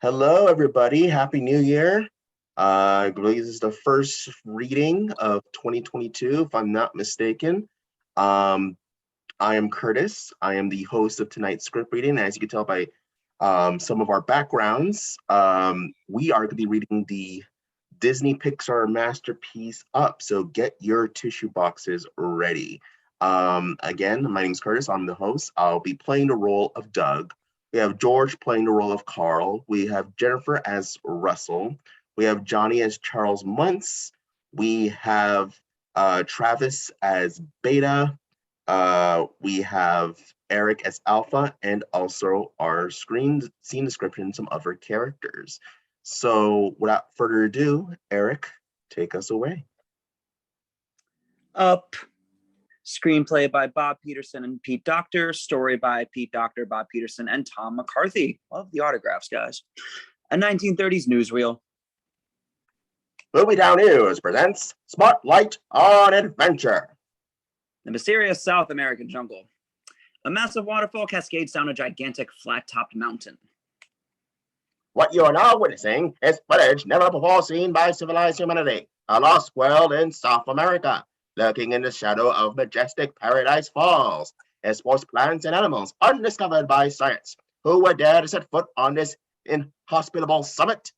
Hello, everybody. Happy New Year. I believe this is the first reading of 2022, if I'm not mistaken. Um, I am Curtis. I am the host of tonight's script reading. As you can tell by some of our backgrounds, we are going to be reading the Disney Pixar masterpiece Up. So get your tissue boxes ready. Again, my name is Curtis. I'm the host. I'll be playing the role of Doug. We have George playing the role of Carl. We have Jennifer as Russell. We have Johnny as Charles Muntz. We have Travis as Beta. We have Eric as Alpha, and also our scene description, some other characters. So without further ado, Eric, take us away. Up. Screenplay by Bob Peterson and Pete Docter. Story by Pete Docter, Bob Peterson, and Tom McCarthy. Love the autographs, guys. A 1930s newsreel. Movie Down News presents Spotlight on Adventure. The mysterious South American jungle. A massive waterfall cascades down a gigantic flat-topped mountain. What you are now witnessing is footage never before seen by civilized humanity. A lost world in South America, lurking in the shadow of majestic Paradise Falls, is sports plants and animals undiscovered by science. Who would dare to set foot on this inhospitable summit?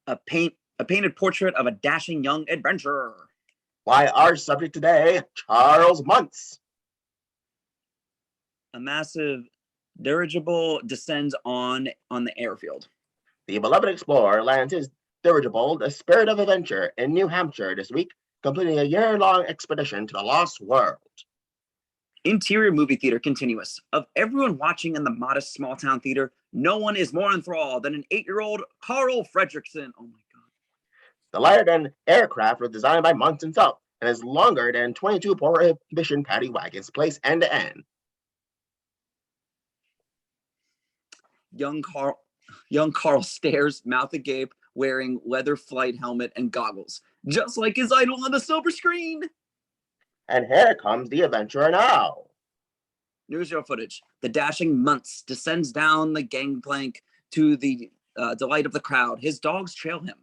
A painted portrait of a dashing young adventurer. Why our subject today, Charles Muntz. A massive dirigible descends on the airfield. The beloved explorer lands his dirigible, the Spirit of Adventure, in New Hampshire this week, completing a year-long expedition to the Lost World. Interior movie theater continuous. Of everyone watching in the modest small-town theater, no one is more enthralled than an 8-year-old Carl Fredrickson. Oh my God. The lighter-than aircraft was designed by Muntz himself and is longer than 22 Prohibition paddy wagons placed end-to-end. Young Carl stares, mouth agape, wearing leather flight helmet and goggles, just like his idol on the silver screen. And here comes the adventurer now. Newsreel footage. The dashing Muntz descends down the gangplank to the delight of the crowd. His dogs trail him.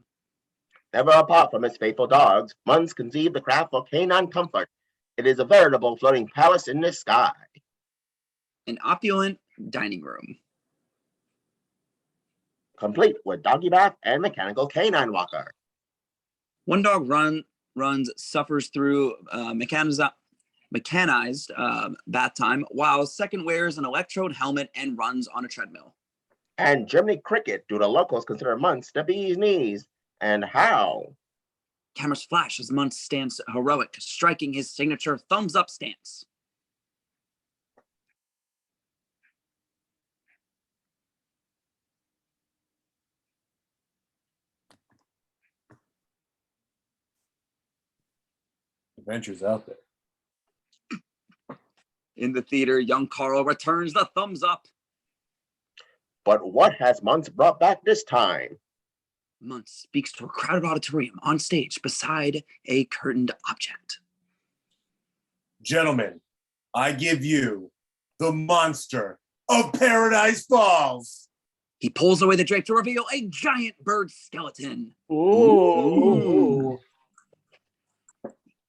Never apart from his faithful dogs, Muntz conceived the craft for canine comfort. It is a veritable floating palace in the sky. An opulent dining room. Complete with doggy bath and mechanical canine walker. One dog suffers through mechanized bath time, while second wears an electrode helmet and runs on a treadmill. And Jiminy Cricket, do the locals consider Muntz the bee's knees? And how? Cameras flash as Muntz stands heroic, striking his signature thumbs-up stance. Adventures out there. In the theater, young Carl returns the thumbs up. But what has Muntz brought back this time? Muntz speaks to a crowded auditorium on stage beside a curtained object. Gentlemen, I give you the monster of Paradise Falls. He pulls away the drape to reveal a giant bird skeleton. Ooh.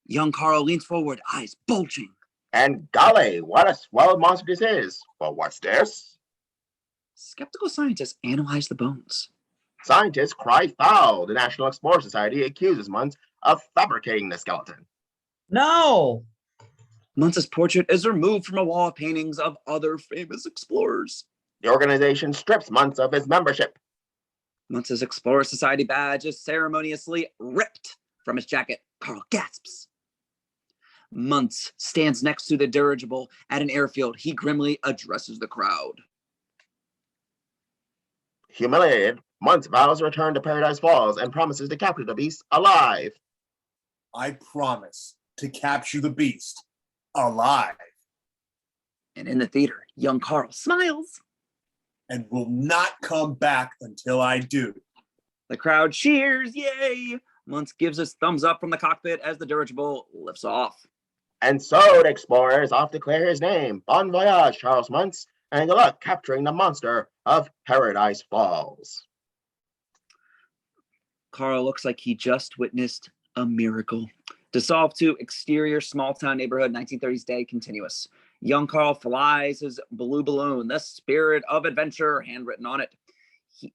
Young Carl leans forward, eyes bulging. And golly, what a swell monster this is. Well, what's this? Skeptical scientists analyze the bones. Scientists cry foul. The National Explorer Society accuses Muntz of fabricating the skeleton. No! Muntz's portrait is removed from a wall of paintings of other famous explorers. The organization strips Muntz of his membership. Muntz's Explorer Society badge is ceremoniously ripped from his jacket. Carl gasps. Muntz stands next to the dirigible at an airfield. He grimly addresses the crowd. Humiliated, Muntz vows to return to Paradise Falls and promises to capture the beast alive. I promise to capture the beast alive. And in the theater, young Carl smiles. And will not come back until I do. The crowd cheers, yay! Muntz gives his thumbs up from the cockpit as the dirigible lifts off. And so the explorer is off to clear his name. Bon voyage, Charles Muntz. and good luck capturing the monster of Paradise Falls. Carl looks like he just witnessed a miracle. Dissolved to exterior small town neighborhood, 1930s day, continuous. Young Carl flies his blue balloon, the spirit of adventure, handwritten on it.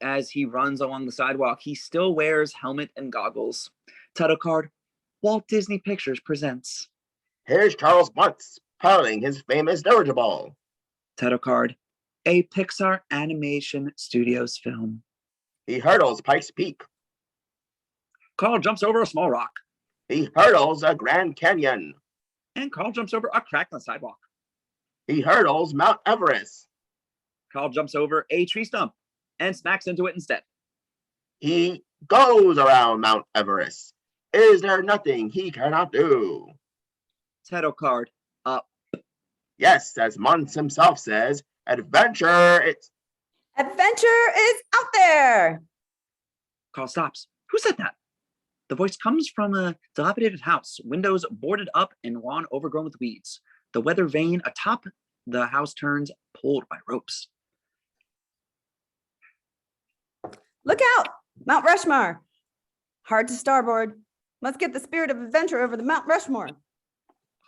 As he runs along the sidewalk, he still wears helmet and goggles. Title card, Walt Disney Pictures presents. Here's Charles Muntz piloting his famous dirigible. Title card, a Pixar Animation Studios film. He hurdles Pikes Peak. Carl jumps over a small rock. He hurdles a Grand Canyon. And Carl jumps over a crack on the sidewalk. He hurdles Mount Everest. Carl jumps over a tree stump and smacks into it instead. He goes around Mount Everest. Is there nothing he cannot do? Title card, up. Yes, as Muntz himself says, adventure is out there. Carl stops. Who said that? The voice comes from a dilapidated house, windows boarded up and lawn overgrown with weeds. The weather vane atop the house turns, pulled by ropes. Look out, Mount Rushmore. Hard to starboard. Let's get the spirit of adventure over the Mount Rushmore.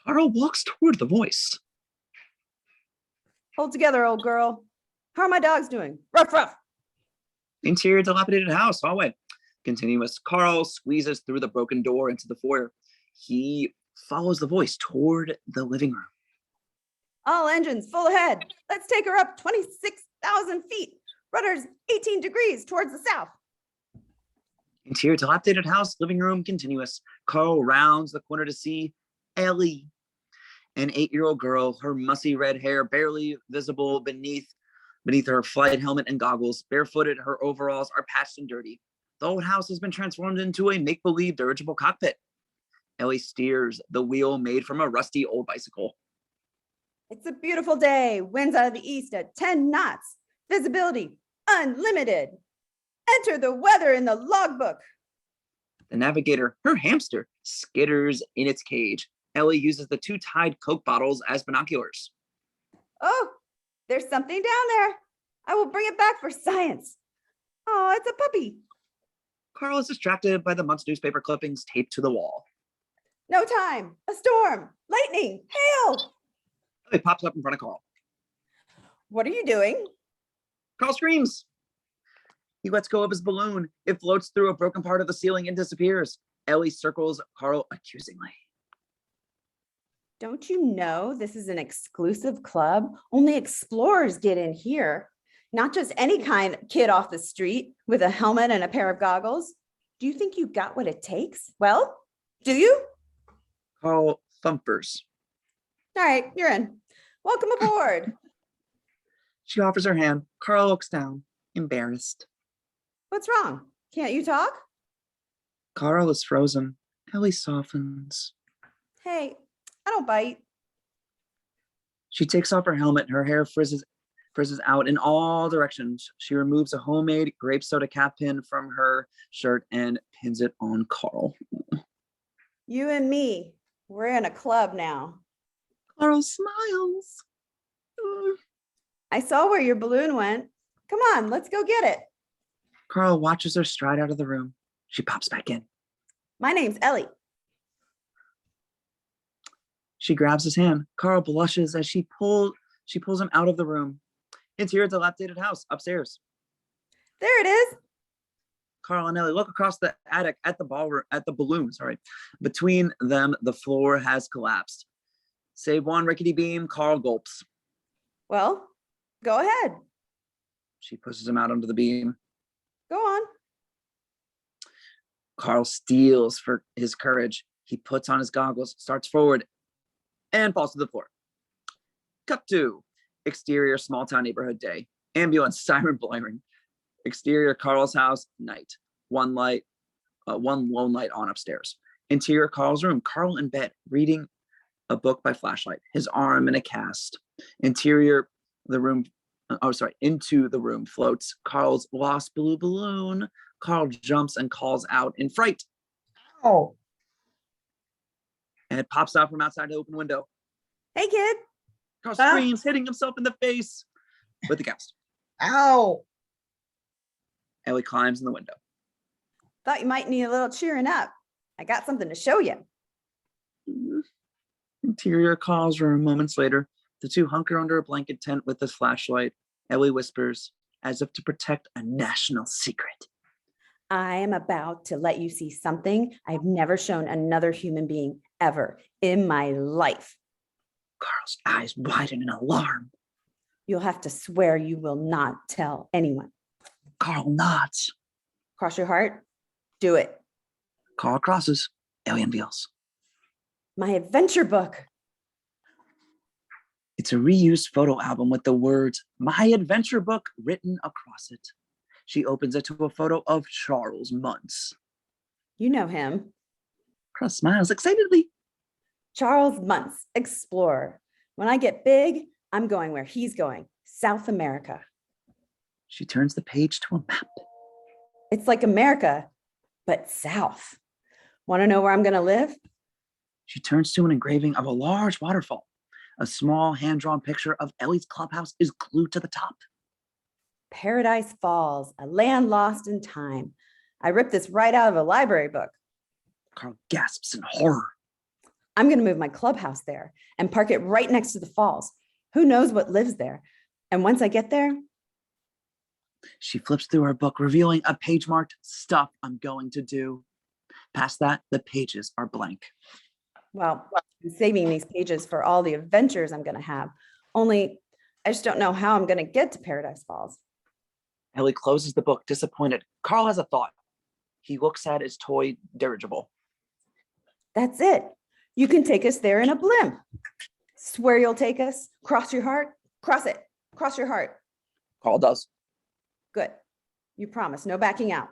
Carl walks toward the voice. Hold together, old girl. How are my dogs doing? Ruff, ruff. Interior dilapidated house, hallway. Continuous. Carl squeezes through the broken door into the foyer. He follows the voice toward the living room. All engines full ahead. Let's take her up 26,000 feet. Rudders 18 degrees towards the south. Interior dilapidated house, living room, continuous. Carl rounds the corner to see Ellie, an 8-year-old girl, her mussy red hair barely visible beneath her flight helmet and goggles. Barefooted, her overalls are patched and dirty. The old house has been transformed into a make-believe dirigible cockpit. Ellie steers the wheel made from a rusty old bicycle. It's a beautiful day. Winds out of the east at 10 knots. Visibility unlimited. Enter the weather in the logbook. The navigator, her hamster, skitters in its cage. Ellie uses the 2 tied Coke bottles as binoculars. Oh, there's something down there. I will bring it back for science. Oh, it's a puppy. Carl is distracted by the Muntz newspaper clippings taped to the wall. No time. A storm. Lightning. Hail. Ellie pops up in front of Carl. What are you doing? Carl screams. He lets go of his balloon. It floats through a broken part of the ceiling and disappears. Ellie circles Carl accusingly. Don't you know this is an exclusive club? Only explorers get in here. Not just any kind of kid off the street with a helmet and a pair of goggles. Do you think you got what it takes? Well, do you? Carl thumpers. All right, you're in. Welcome aboard. She offers her hand. Carl looks down, embarrassed. What's wrong? Can't you talk? Carl is frozen. Ellie softens. Hey, I don't bite. She takes off her helmet. Her hair frizzes out in all directions. She removes a homemade grape soda cap pin from her shirt and pins it on Carl. You and me, we're in a club now. Carl smiles. I saw where your balloon went. Come on, let's go get it. Carl watches her stride out of the room. She pops back in. My name's Ellie. She grabs his hand. Carl blushes as she pulls him out of the room. Interior dilapidated house, upstairs. There it is. Carl and Ellie look across the attic at the balloon. Between them, the floor has collapsed. Save one rickety beam, Carl gulps. Well, go ahead. She pushes him out onto the beam. Go on. Carl steals for his courage. He puts on his goggles, starts forward, and falls to the floor. Cut to exterior small town neighborhood day. Ambulance siren blaring. Exterior Carl's house, night. One lone light on upstairs. Interior Carl's room. Carl in bed, reading a book by flashlight. His arm in a cast. Into the room floats Carl's lost blue balloon. Carl jumps and calls out in fright. Oh. And it pops out from outside the open window. Hey, kid. Carl screams, hitting himself in the face. with the cast. Ow. Ellie climbs in the window. Thought you might need a little cheering up. I got something to show you. Interior calls room moments later. The two hunker under a blanket tent with a flashlight. Ellie whispers, as if to protect a national secret. I am about to let you see something I've never shown another human being ever in my life. Carl's eyes widen in alarm. You'll have to swear you will not tell anyone. Carl nods. Cross your heart. Do it. Carl crosses. Ellie unveils. My adventure book. It's a reused photo album with the words, "My Adventure Book" written across it. She opens it to a photo of Charles Muntz. You know him. Carl smiles excitedly. Charles Muntz, explorer. When I get big, I'm going where he's going, South America. She turns the page to a map. It's like America, but South. Want to know where I'm going to live? She turns to an engraving of a large waterfall. A small hand-drawn picture of Ellie's clubhouse is glued to the top. Paradise Falls, a land lost in time. I ripped this right out of a library book. Carl gasps in horror. I'm going to move my clubhouse there and park it right next to the falls. Who knows what lives there? And once I get there, She flips through her book, revealing a page marked "Stuff I'm Going to Do." Past that, the pages are blank. well, I'm saving these pages for all the adventures I'm going to have. Only I just don't know how I'm going to get to Paradise Falls. Ellie closes the book, disappointed. Carl has a thought. He looks at his toy dirigible. That's it. You can take us there in a blimp. Swear you'll take us. Cross your heart. Cross it. Cross your heart. Carl does. Good. You promise. No backing out.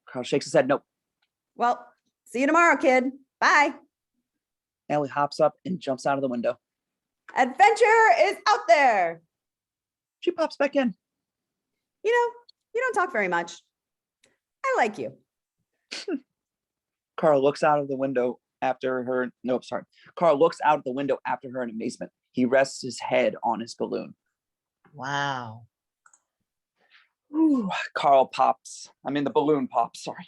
Carl shakes his head. Nope. Well, see you tomorrow, kid. Bye. Ellie hops up and jumps out of the window. Adventure is out there. She pops back in. You know, you don't talk very much. I like you. Carl looks out of the window after her. Nope, sorry. Carl looks out of the window after her in amazement. He rests his head on his balloon. Wow. Ooh, Carl pops. I mean, the balloon pops. Sorry.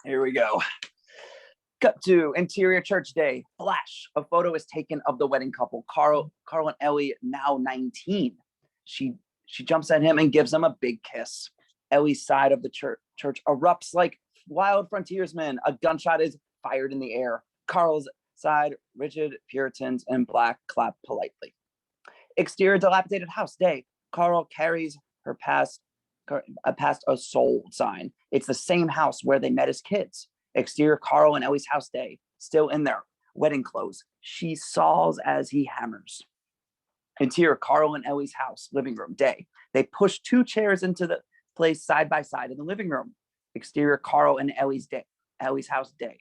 Here we go. Cut to interior church day. Flash. A photo is taken of the wedding couple. Carl and Ellie, now 19. She jumps at him and gives him a big kiss. Ellie's side of the church erupts like wild frontiersmen. A gunshot is fired in the air. Carl's side, rigid Puritans in black, clap politely. Exterior dilapidated house day. Carl carries her past a sold sign. It's the same house where they met as kids. Exterior Carl and Ellie's house day. Still in their wedding clothes. She saws as he hammers. Interior Carl and Ellie's house, living room day. They push two chairs into the place side by side in the living room. Exterior Carl and Ellie's house day.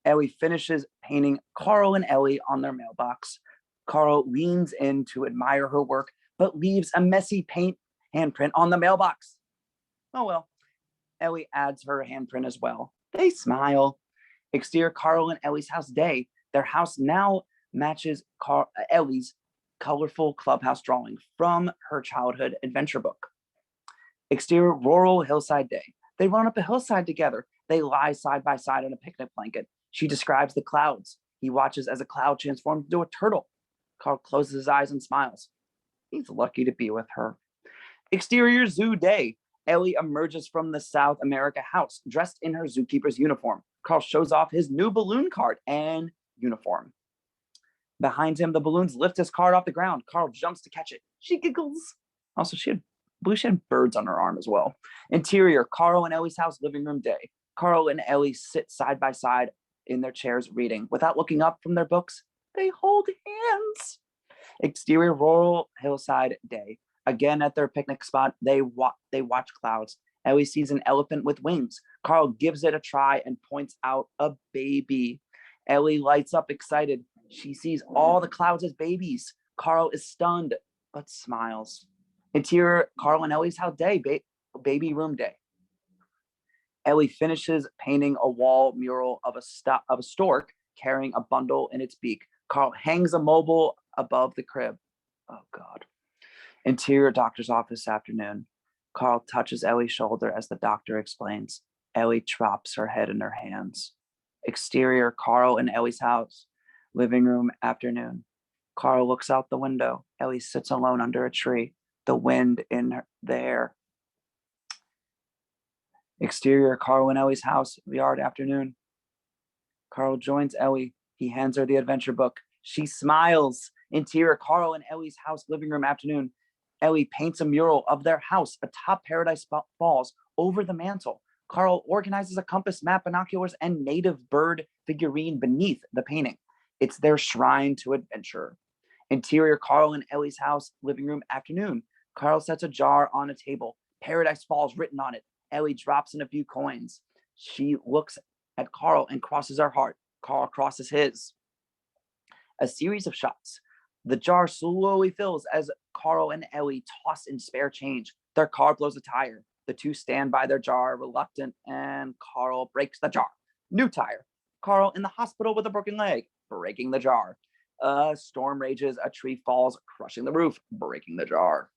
Ellie finishes painting Carl and Ellie on their mailbox. Carl leans in to admire her work, but leaves a messy paint handprint on the mailbox. Oh well. Ellie adds her handprint as well. They smile. Exterior Carl and Ellie's house day. Their house now matches Ellie's colorful clubhouse drawing from her childhood adventure book. Exterior rural hillside day. They run up a hillside together. They lie side by side on a picnic blanket. She describes the clouds. He watches as a cloud transforms into a turtle. Carl closes his eyes and smiles. He's lucky to be with her. Exterior zoo day. Ellie emerges from the South America house, dressed in her zookeeper's uniform. Carl shows off his new balloon card and uniform. Behind him, the balloons lift his card off the ground. Carl jumps to catch it. She giggles. Also, she had birds on her arm as well. Interior, Carl and Ellie's house, living room day. Carl and Ellie sit side by side in their chairs reading. Without looking up from their books, they hold hands. Exterior, rural hillside day. Again, at their picnic spot, they watch clouds. Ellie sees an elephant with wings. Carl gives it a try and points out a baby. Ellie lights up excited. She sees all the clouds as babies. Carl is stunned, but smiles. Interior, Carl and Ellie's house day, baby room day. Ellie finishes painting a wall mural of a stork carrying a bundle in its beak. Carl hangs a mobile above the crib. Oh, God. Interior doctor's office afternoon. Carl touches Ellie's shoulder as the doctor explains. Ellie drops her head in her hands. Exterior, Carl and Ellie's house. Living room afternoon. Carl looks out the window. Ellie sits alone under a tree. The wind in the air. Exterior, Carl and Ellie's house. Yard afternoon. Carl joins Ellie. He hands her the adventure book. She smiles. Interior, Carl and Ellie's house. Living room afternoon. Ellie paints a mural of their house atop Paradise Falls over the mantle. Carl organizes a compass, map, binoculars, and native bird figurine beneath the painting. It's their shrine to adventure. Interior, Carl and Ellie's house. Living room afternoon. Carl sets a jar on a table. Paradise Falls written on it. Ellie drops in a few coins. She looks at Carl and crosses her heart. Carl crosses his. A series of shots. The jar slowly fills as Carl and Ellie toss in spare change. Their car blows a tire. The two stand by their jar, reluctant, and Carl breaks the jar. New tire. Carl in the hospital with a broken leg, breaking the jar. A storm rages, a tree falls, crushing the roof, breaking the jar.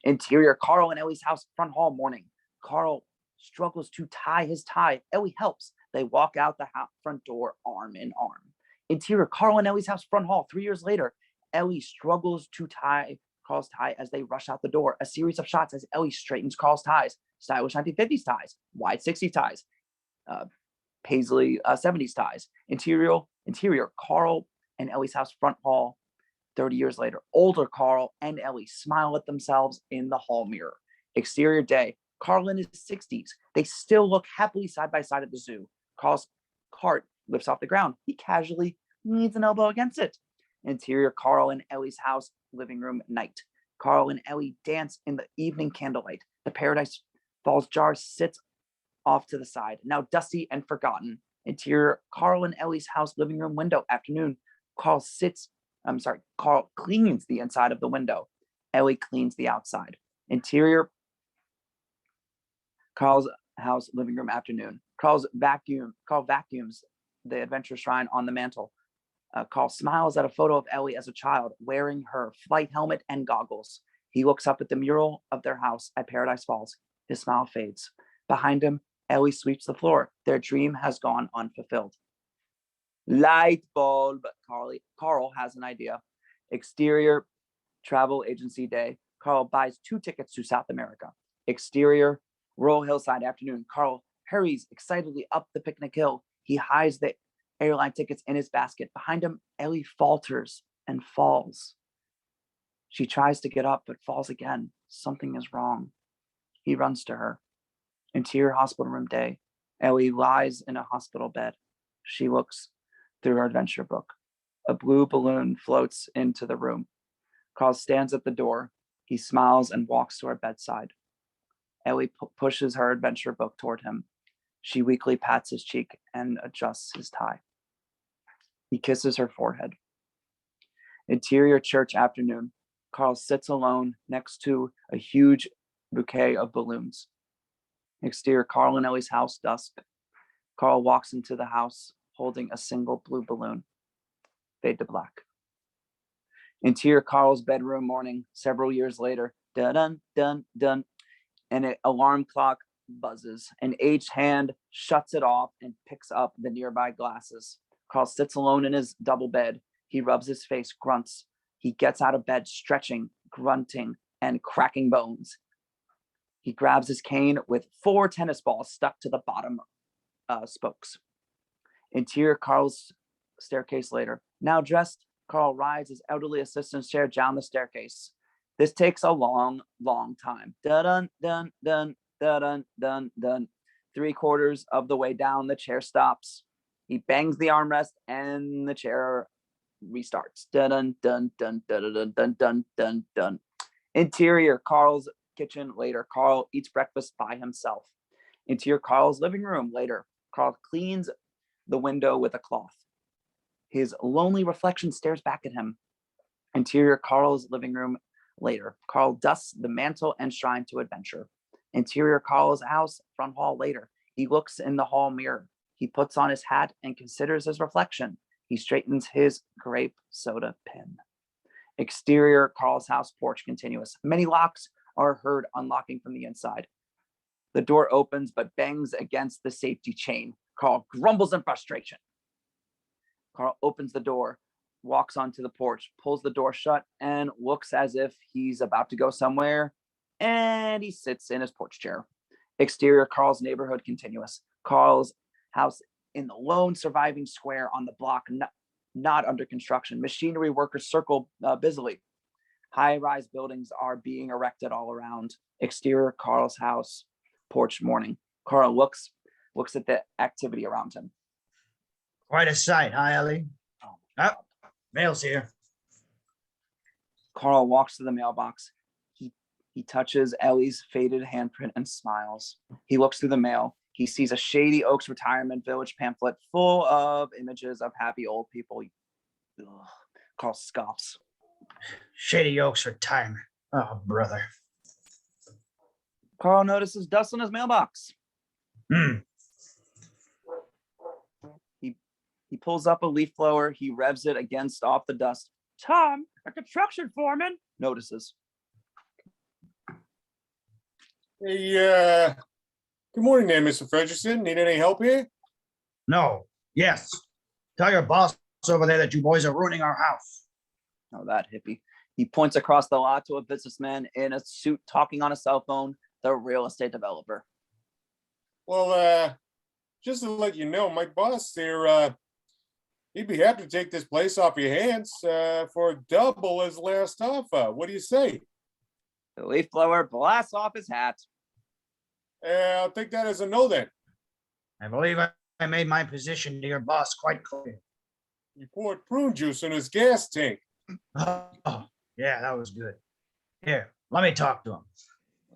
Interior, Carl and Ellie's house, front hall, morning. Carl struggles to tie his tie. Ellie helps. They walk out the front door, arm in arm. Interior, Carl and Ellie's house, front hall, 3 years later. Ellie struggles to tie Carl's tie as they rush out the door. A series of shots as Ellie straightens Carl's ties. Stylish 1950s ties, wide 60s ties, paisley 70s ties. Interior, Carl and Ellie's house, front hall, 30 years later. Older Carl and Ellie smile at themselves in the hall mirror. Exterior day, Carl in his 60s. They still look happily side by side at the zoo. Carl's cart lifts off the ground. He casually leans an elbow against it. Interior, Carl and Ellie's house, living room, night. Carl and Ellie dance in the evening candlelight. The Paradise Falls jar sits off to the side, now dusty and forgotten. Interior, Carl and Ellie's house, living room, window, afternoon. Carl cleans the inside of the window. Ellie cleans the outside. Interior, Carl's house, living room, afternoon. Carl vacuums the adventure shrine on the mantle. Carl smiles at a photo of Ellie as a child, wearing her flight helmet and goggles. He looks up at the mural of their house at Paradise Falls. His smile fades. Behind him, Ellie sweeps the floor. Their dream has gone unfulfilled. Light bulb. Carl has an idea. Exterior, travel agency day. Carl buys 2 tickets to South America. Exterior, Royal Hillside afternoon. Carl hurries excitedly up the picnic hill. He hides the airline tickets in his basket. Behind him, Ellie falters and falls. She tries to get up, but falls again. Something is wrong. He runs to her. Interior, hospital room day. Ellie lies in a hospital bed. She looks through her adventure book. A blue balloon floats into the room. Carl stands at the door. He smiles and walks to her bedside. Ellie pushes her adventure book toward him. She weakly pats his cheek and adjusts his tie. He kisses her forehead. Interior, church afternoon. Carl sits alone next to a huge bouquet of balloons. Exterior, Carl and Ellie's house, dusk. Carl walks into the house holding a single blue balloon. Fade to black. Interior, Carl's bedroom, morning, several years later. Dun dun dun. And an alarm clock buzzes. An aged hand shuts it off and picks up the nearby glasses. Carl sits alone in his double bed. He rubs his face, grunts. He gets out of bed, stretching, grunting, and cracking bones. He grabs his cane with 4 tennis balls stuck to the bottom spokes. Interior, Carl's staircase later. Now dressed, Carl rides his elderly assistant's chair down the staircase. This takes a long, long time. Dun dun dun dun dun dun. 3/4 of the way down, the chair stops. He bangs the armrest and the chair restarts. Dun dun dun dun dun dun dun dun dun. Interior, Carl's kitchen later. Carl eats breakfast by himself. Interior, Carl's living room later. Carl cleans the window with a cloth. His lonely reflection stares back at him. Interior, Carl's living room later. Carl dusts the mantle and shrine to adventure. Interior, Carl's house, front hall later. He looks in the hall mirror. He puts on his hat and considers his reflection. He straightens his grape soda pin. Exterior, Carl's house porch continuous. Many locks are heard unlocking from the inside. The door opens but bangs against the safety chain. Carl grumbles in frustration. Carl opens the door, walks onto the porch, pulls the door shut, and looks as if he's about to go somewhere, and he sits in his porch chair. Exterior, Carl's neighborhood continuous. Carl's house in the lone surviving square on the block, not under construction. Machinery workers circle busily. High-rise buildings are being erected all around. Exterior, Carl's house, porch morning. Carl looks at the activity around him. Quite a sight, huh, Ellie? Oh, mail's here. Carl walks to the mailbox. He touches Ellie's faded handprint and smiles. He looks through the mail. He sees a Shady Oaks Retirement Village pamphlet full of images of happy old people. Ugh. Carl scoffs. Shady Oaks Retirement. Oh, brother. Carl notices dust on his mailbox. He pulls up a leaf blower. He revs it against off the dust. Tom, a construction foreman, notices. Hey, good morning there, Mr. Fredrickson. Need any help here? No. Yes. Tell your boss over there that you boys are ruining our house. Oh, that hippie. He points across the lot to a businessman in a suit talking on a cell phone, the real estate developer. Well, just to let you know, my boss there, he'd be happy to take this place off your hands for double his last offer. What do you say? The leaf blower blasts off his hat. I'll take that as a no then. I believe I made my position to your boss quite clear. You poured prune juice in his gas tank. Oh, yeah, that was good. Here, let me talk to him.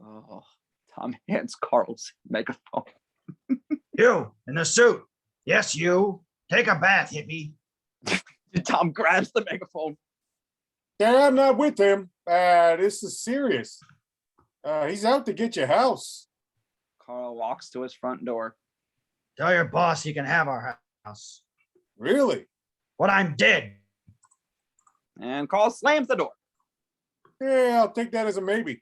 Oh, Tom hands Carl's megaphone. You, in the suit. Yes, you. Take a bath, hippie. Tom grabs the megaphone. I'm not with him. This is serious. He's out to get your house. Carl walks to his front door. Tell your boss he can have our house. Really? When I'm dead. And Carl slams the door. Yeah, I'll take that as a maybe.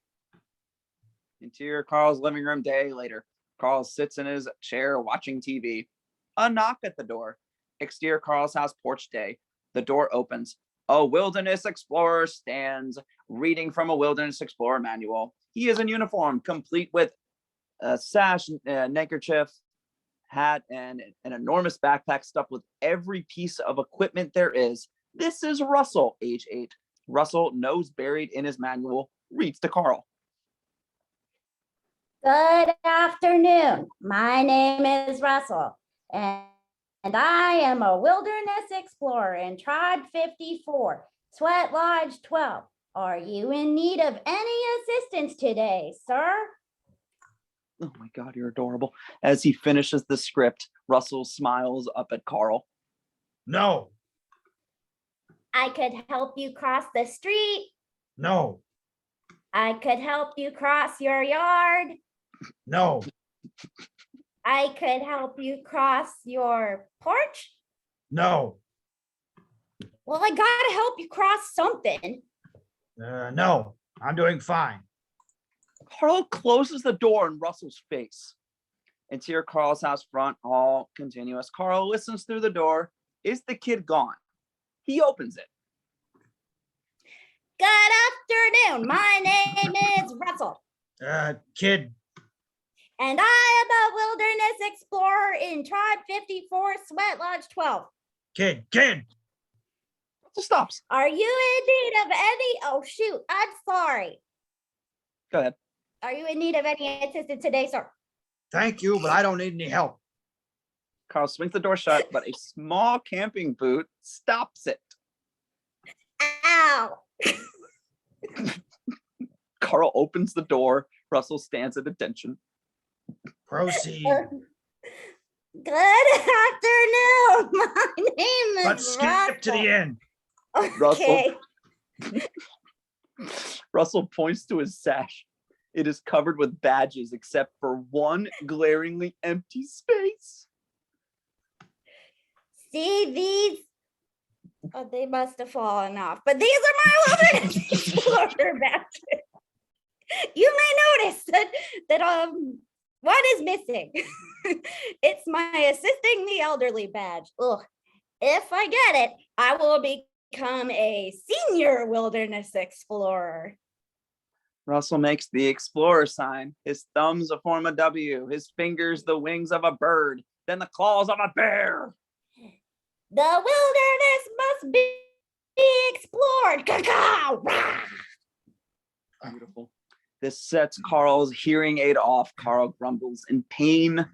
Interior Carl's living room day later. Carl sits in his chair watching TV. A knock at the door. Exterior Carl's house porch day. The door opens. A wilderness explorer stands reading from a wilderness explorer manual. He is in uniform, complete with a sash, neckerchief, hat, and an enormous backpack stuffed with every piece of equipment there is. This is Russell, age 8. Russell, nose buried in his manual, reads to Carl. Good afternoon. My name is Russell, and I am a wilderness explorer in Tribe 54, Sweat Lodge 12. Are you in need of any assistance today, sir? Oh my God, you're adorable. As he finishes the script, Russell smiles up at Carl. No. I could help you cross the street. No. I could help you cross your yard. No. I could help you cross your porch. No. Well, I gotta help you cross something. No. I'm doing fine. Carl closes the door in Russell's face. Interior Carl's house front, all continuous. Carl listens through the door. Is the kid gone? He opens it. Good afternoon. My name is Russell. Kid. And I am a wilderness explorer in Tribe 54, Sweat Lodge 12. Kid. Russell stops. Are you in need of any? Oh, shoot. I'm sorry. Go ahead. Are you in need of any assistance today, sir? Thank you, but I don't need any help. Carl swings the door shut, but a small camping boot stops it. Ow. Carl opens the door. Russell stands at attention. Proceed. Good afternoon. My name is Let's skip to the end. Okay. Russell points to his sash. It is covered with badges except for one glaringly empty space. See these? Oh, they must have fallen off. But these are my wilderness explorer badges. You may notice that one is missing. It's my assisting the elderly badge. Ugh. If I get it, I will become a senior wilderness explorer. Russell makes the explorer sign. His thumbs form a W, his fingers the wings of a bird, then the claws of a bear. The wilderness must be explored. Caw-caw, rah! Beautiful. This sets Carl's hearing aid off. Carl grumbles in pain.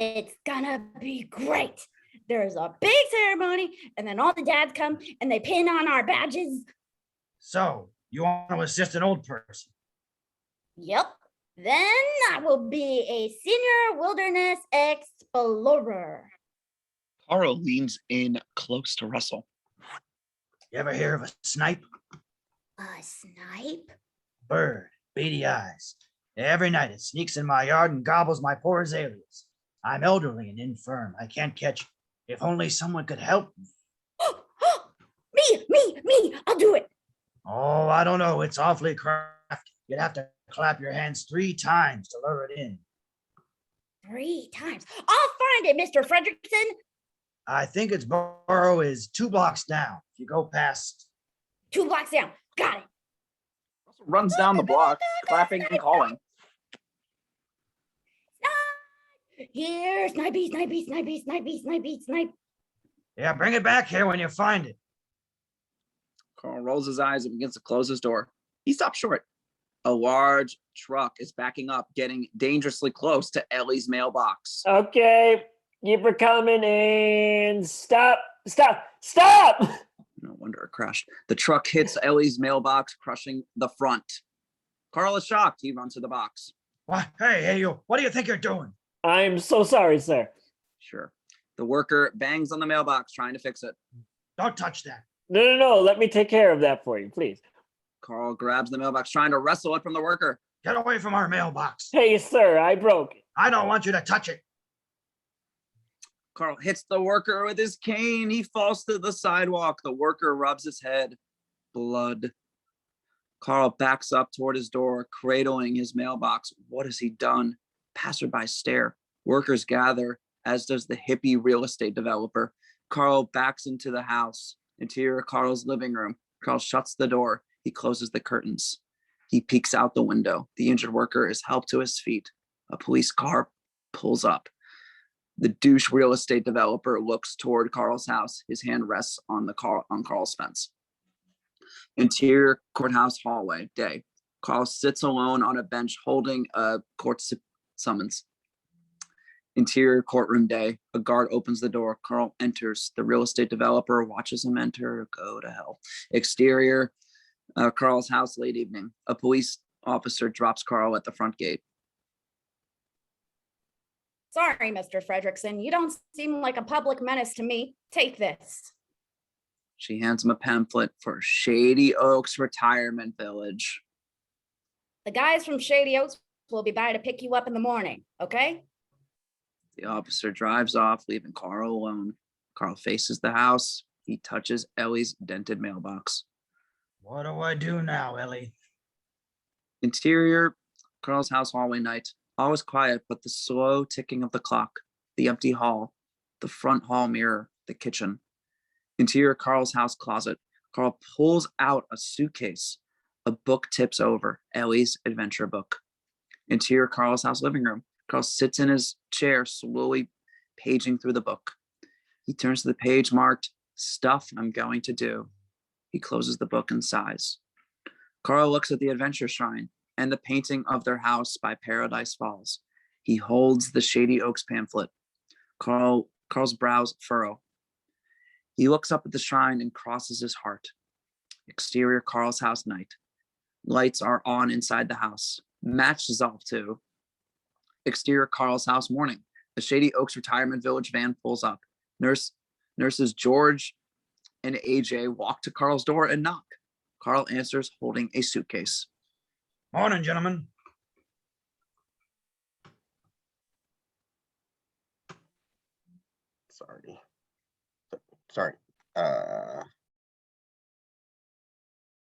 It's gonna be great. There's a big ceremony, and then all the dads come and they pin on our badges. So, you want to assist an old person? Yep. Then I will be a senior wilderness explorer. Carl leans in close to Russell. You ever hear of a snipe? A snipe? Bird, beady eyes. Every night it sneaks in my yard and gobbles my poor azaleas. I'm elderly and infirm. I can't catch it. If only someone could help me. Me, I'll do it. Oh, I don't know. It's awfully crafty. You'd have to clap your hands 3 times to lure it in. 3 times. I'll find it, Mr. Fredrickson. I think its burrow is 2 blocks down. If you go past 2 blocks down. Got it. Russell runs down the block, clapping and calling. Here, snipey, snipey, snipey, snipey, snipey, snipe. Yeah, bring it back here when you find it. Carl rolls his eyes and begins to close his door. He stops short. A large truck is backing up, getting dangerously close to Ellie's mailbox. Okay, keep her coming and stop. No wonder it crashed. The truck hits Ellie's mailbox, crushing the front. Carl is shocked. He runs to the box. What? Hey, you. What do you think you're doing? I'm so sorry, sir. Sure. The worker bangs on the mailbox, trying to fix it. Don't touch that. No. Let me take care of that for you, please. Carl grabs the mailbox, trying to wrestle it from the worker. Get away from our mailbox. Hey, sir, I broke it. I don't want you to touch it. Carl hits the worker with his cane. He falls to the sidewalk. The worker rubs his head. Blood. Carl backs up toward his door, cradling his mailbox. What has he done? Passerby stare. Workers gather, as does the hippie real estate developer. Carl backs into the house. Interior Carl's living room. Carl shuts the door. He closes the curtains. He peeks out the window. The injured worker is helped to his feet. A police car pulls up. The douche real estate developer looks toward Carl's house. His hand rests on Carl's fence. Interior courthouse hallway. Day. Carl sits alone on a bench holding a court summons. Interior courtroom day. A guard opens the door. Carl enters. The real estate developer watches him enter. Go to hell. Exterior Carl's house, late evening. A police officer drops Carl at the front gate. Sorry, Mr. Fredrickson. You don't seem like a public menace to me. Take this. She hands him a pamphlet for Shady Oaks Retirement Village. The guys from Shady Oaks will be by to pick you up in the morning, okay? The officer drives off, leaving Carl alone. Carl faces the house. He touches Ellie's dented mailbox. What do I do now, Ellie? Interior, Carl's house hallway night. All is quiet, but the slow ticking of the clock, the empty hall, the front hall mirror, the kitchen. Interior Carl's house closet. Carl pulls out a suitcase. A book tips over, Ellie's adventure book. Interior Carl's house living room. Carl sits in his chair, slowly paging through the book. He turns to the page marked, Stuff I'm Going to Do. He closes the book and sighs. Carl looks at the adventure shrine and the painting of their house by Paradise Falls. He holds the Shady Oaks pamphlet. Carl's brows furrow. He looks up at the shrine and crosses his heart. Exterior Carl's house night. Lights are on inside the house. Match dissolved too. Exterior Carl's house morning. The Shady Oaks Retirement Village van pulls up. Nurses George and AJ walk to Carl's door and knock. Carl answers, holding a suitcase. Morning, gentlemen. Sorry. Uh,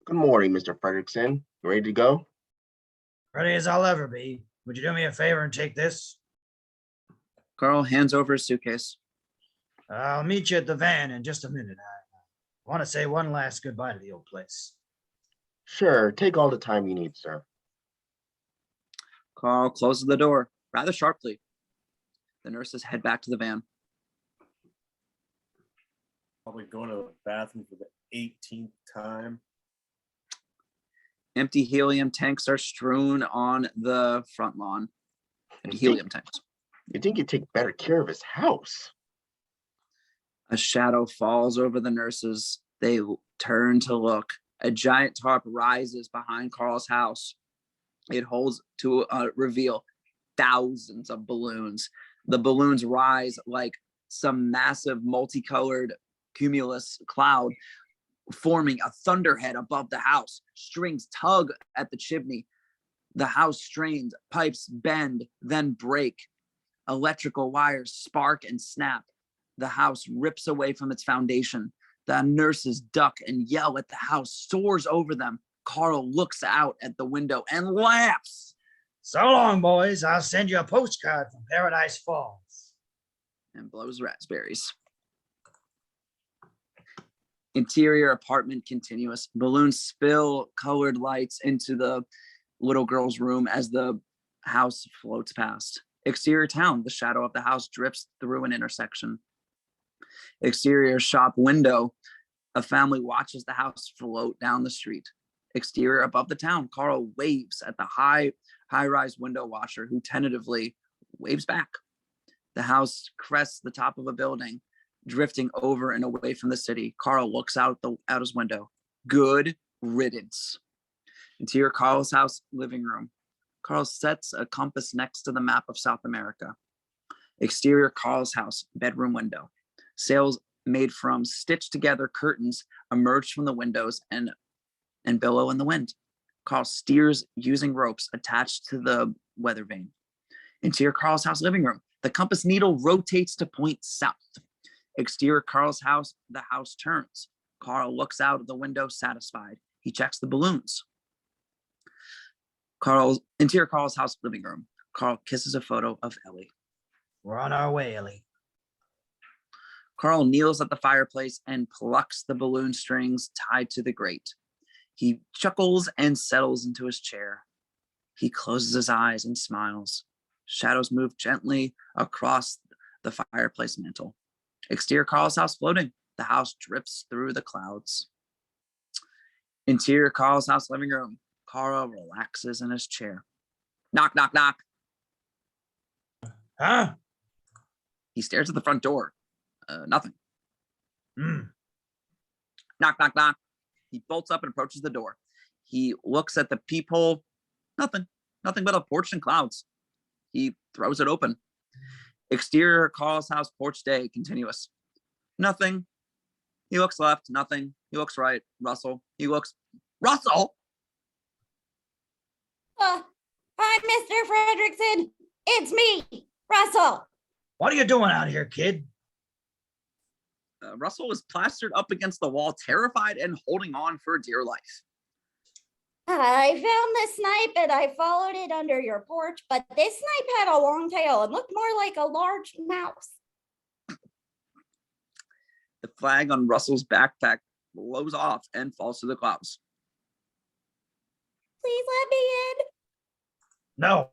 Good morning, Mr. Frederickson. You ready to go? Ready as I'll ever be. Would you do me a favor and take this? Carl hands over his suitcase. I'll meet you at the van in just a minute. I want to say one last goodbye to the old place. Sure, take all the time you need, sir. Carl closes the door rather sharply. The nurses head back to the van. Probably going to the bathroom for the 18th time. Empty helium tanks are strewn on the front lawn. Empty helium tanks. You think you'd take better care of his house? A shadow falls over the nurses. They turn to look. A giant tarp rises behind Carl's house. It holds to reveal thousands of balloons. The balloons rise like some massive multicolored cumulus cloud, forming a thunderhead above the house. Strings tug at the chimney. The house strains, pipes bend, then break. Electrical wires spark and snap. The house rips away from its foundation. The nurses duck and yell at the house, soars over them. Carl looks out at the window and laughs. So long, boys. I'll send you a postcard from Paradise Falls. And blows raspberries. Interior apartment continuous. Balloons spill colored lights into the little girl's room as the house floats past. Exterior town. The shadow of the house drips through an intersection. Exterior shop window. A family watches the house float down the street. Exterior above the town. Carl waves at the high-rise window washer, who tentatively waves back. The house crests the top of a building, drifting over and away from the city. Carl looks out his window. Good riddance. Interior Carl's house living room. Carl sets a compass next to the map of South America. Exterior Carl's house bedroom window. Sails made from stitched together curtains emerge from the windows and billow in the wind. Carl steers using ropes attached to the weather vane. Interior Carl's house living room. The compass needle rotates to point south. Exterior Carl's house, the house turns. Carl looks out of the window satisfied. He checks the balloons. Interior Carl's house living room. Carl kisses a photo of Ellie. We're on our way, Ellie. Carl kneels at the fireplace and plucks the balloon strings tied to the grate. He chuckles and settles into his chair. He closes his eyes and smiles. Shadows move gently across the fireplace mantle. Exterior Carl's house floating. The house drips through the clouds. Interior Carl's house living room. Carl relaxes in his chair. Knock, knock, knock. Huh? He stares at the front door. Nothing. Knock, knock, knock. He bolts up and approaches the door. He looks at the peephole. Nothing. Nothing but a porch and clouds. He throws it open. Exterior Carl's house porch day continuous. Nothing. He looks left. Nothing. He looks right. Russell. He looks. Russell! Hi, Mr. Frederickson. It's me, Russell. What are you doing out here, kid? Russell is plastered up against the wall, terrified and holding on for dear life. I found the snipe and I followed it under your porch, but this snipe had a long tail and looked more like a large mouse. The flag on Russell's backpack blows off and falls to the clouds. Please let me in. No.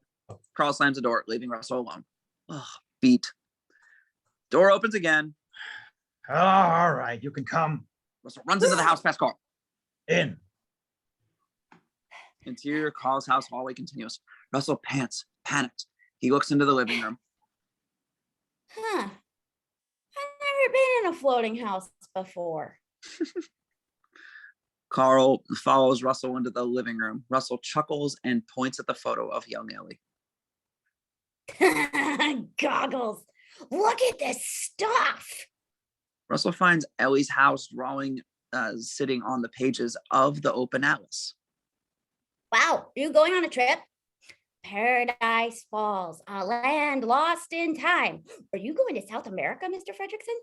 Carl slams the door, leaving Russell alone. Oh, beat. Door opens again. Oh, all right, you can come Russell runs into the house past Carl. in. Interior Carl's house hallway continues. Russell pants, panicked. He looks into the living room. Huh. I've never been in a floating house before. Carl follows Russell into the living room. Russell chuckles and points at the photo of young Ellie. Goggles. Look at this stuff. Russell finds Ellie's house drawing sitting on the pages of the open atlas. Wow, you going on a trip? Paradise Falls, a land lost in time. Are you going to South America, Mr. Frederickson?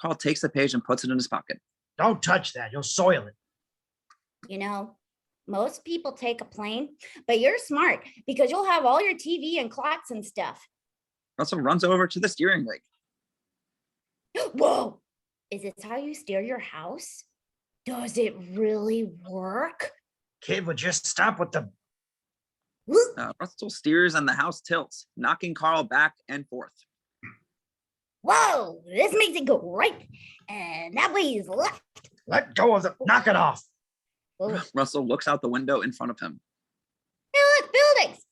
Carl takes the page and puts it in his pocket. Don't touch that. You'll soil it. You know, most people take a plane, but you're smart because you'll have all your TV and clocks and stuff. Russell runs over to the steering rig. Whoa! Is this how you steer your house? Does it really work? Kid, would you stop with the... Russell steers and the house tilts, knocking Carl back and forth. Whoa! This makes it go right, and that way is left. Let go of the... Knock it off. Whoa. Russell looks out the window in front of him. Hey, look, buildings!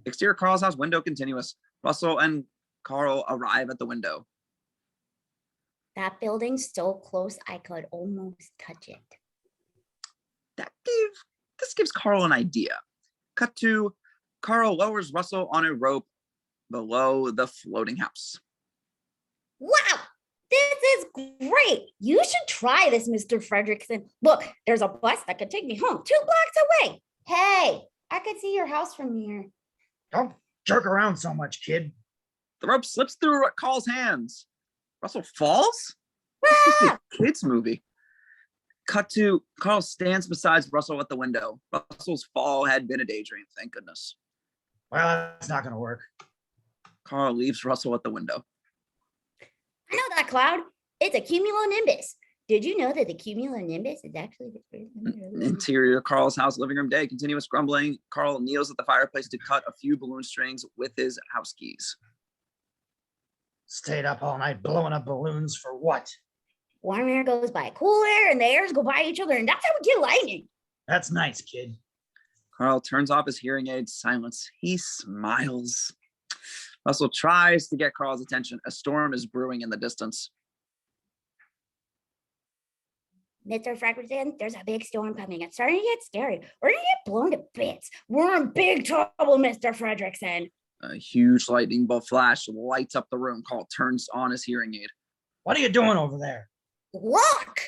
Exterior Carl's house window continuous. Russell and Carl arrive at the window. That building's so close I could almost touch it. This gives Carl an idea. Cut to Carl lowers Russell on a rope below the floating house. Wow! This is great. You should try this, Mr. Fredrickson. Look, there's a bus that could take me home 2 blocks away. Hey, I could see your house from here. Don't jerk around so much, kid. The rope slips through Carl's hands. Russell falls? This is a kid's movie. Cut to Carl stands beside Russell at the window. Russell's fall had been a daydream, thank goodness. Well, that's not going to work. Carl leaves Russell at the window. I know that cloud. It's a cumulonimbus. Did you know that the cumulonimbus is actually the Interior Carl's house living room day. Continuous grumbling. Carl kneels at the fireplace to cut a few balloon strings with his house keys. Stayed up all night blowing up balloons for what? warm air goes by cool air, and the airs go by each other, and that's how we get lightning. That's nice, kid. Carl turns off his hearing aid. Silence. He smiles. Russell tries to get Carl's attention. A storm is brewing in the distance. Mr. Fredrickson, there's a big storm coming. It's starting to get scary. We're going to get blown to bits. We're in big trouble, Mr. Fredrickson. A huge lightning bolt flash lights up the room. Carl turns on his hearing aid. What are you doing over there? Look!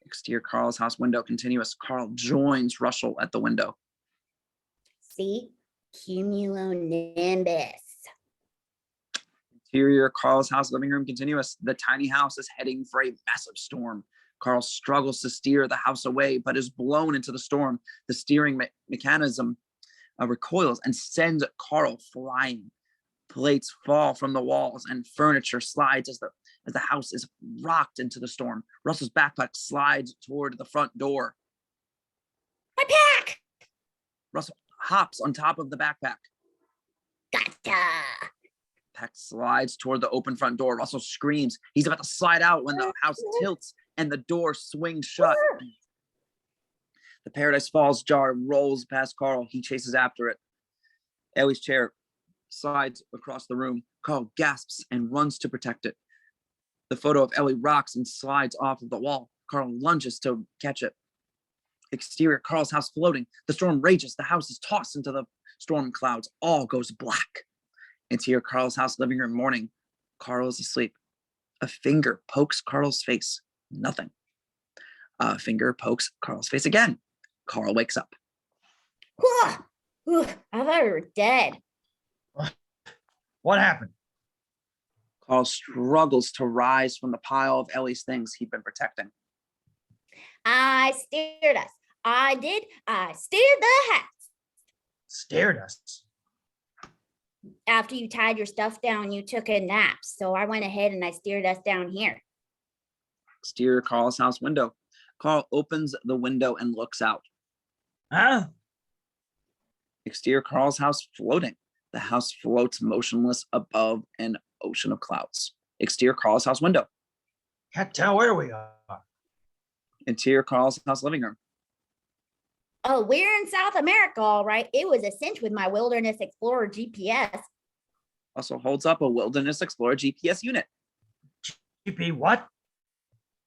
Exterior Carl's house window continuous. Carl joins Russell at the window. See? Cumulonimbus. Interior Carl's house living room continuous. The tiny house is heading for a massive storm. Carl struggles to steer the house away, but is blown into the storm. The steering mechanism recoils and sends Carl flying. Plates fall from the walls and furniture slides as the house is rocked into the storm. Russell's backpack slides toward the front door. My pack! Russell hops on top of the backpack. Gotcha! Pack slides toward the open front door. Russell screams. He's about to slide out when the house tilts and the door swings shut. The Paradise Falls jar rolls past Carl. He chases after it. Ellie's chair slides across the room. Carl gasps and runs to protect it. The photo of Ellie rocks and slides off of the wall. Carl lunges to catch it. Exterior Carl's house floating. The storm rages. The house is tossed into the storm clouds. All goes black. Interior Carl's house living room morning. Carl is asleep. A finger pokes Carl's face. Nothing. A finger pokes Carl's face again. Carl wakes up. I thought we were dead. What happened? Carl struggles to rise from the pile of Ellie's things he'd been protecting. I steered us. I did. I steered the house. Stared us. After you tied your stuff down, you took a nap. So I went ahead and I steered us down here. Exterior Carl's house window. Carl opens the window and looks out. Huh? Exterior Carl's house floating. The house floats motionless above an ocean of clouds. Exterior Carl's house window. Can't tell where we are. Interior Carl's house living room. Oh, we're in South America, all right. It was a cinch with my Wilderness Explorer GPS. Also holds up a Wilderness Explorer GPS unit. GP what?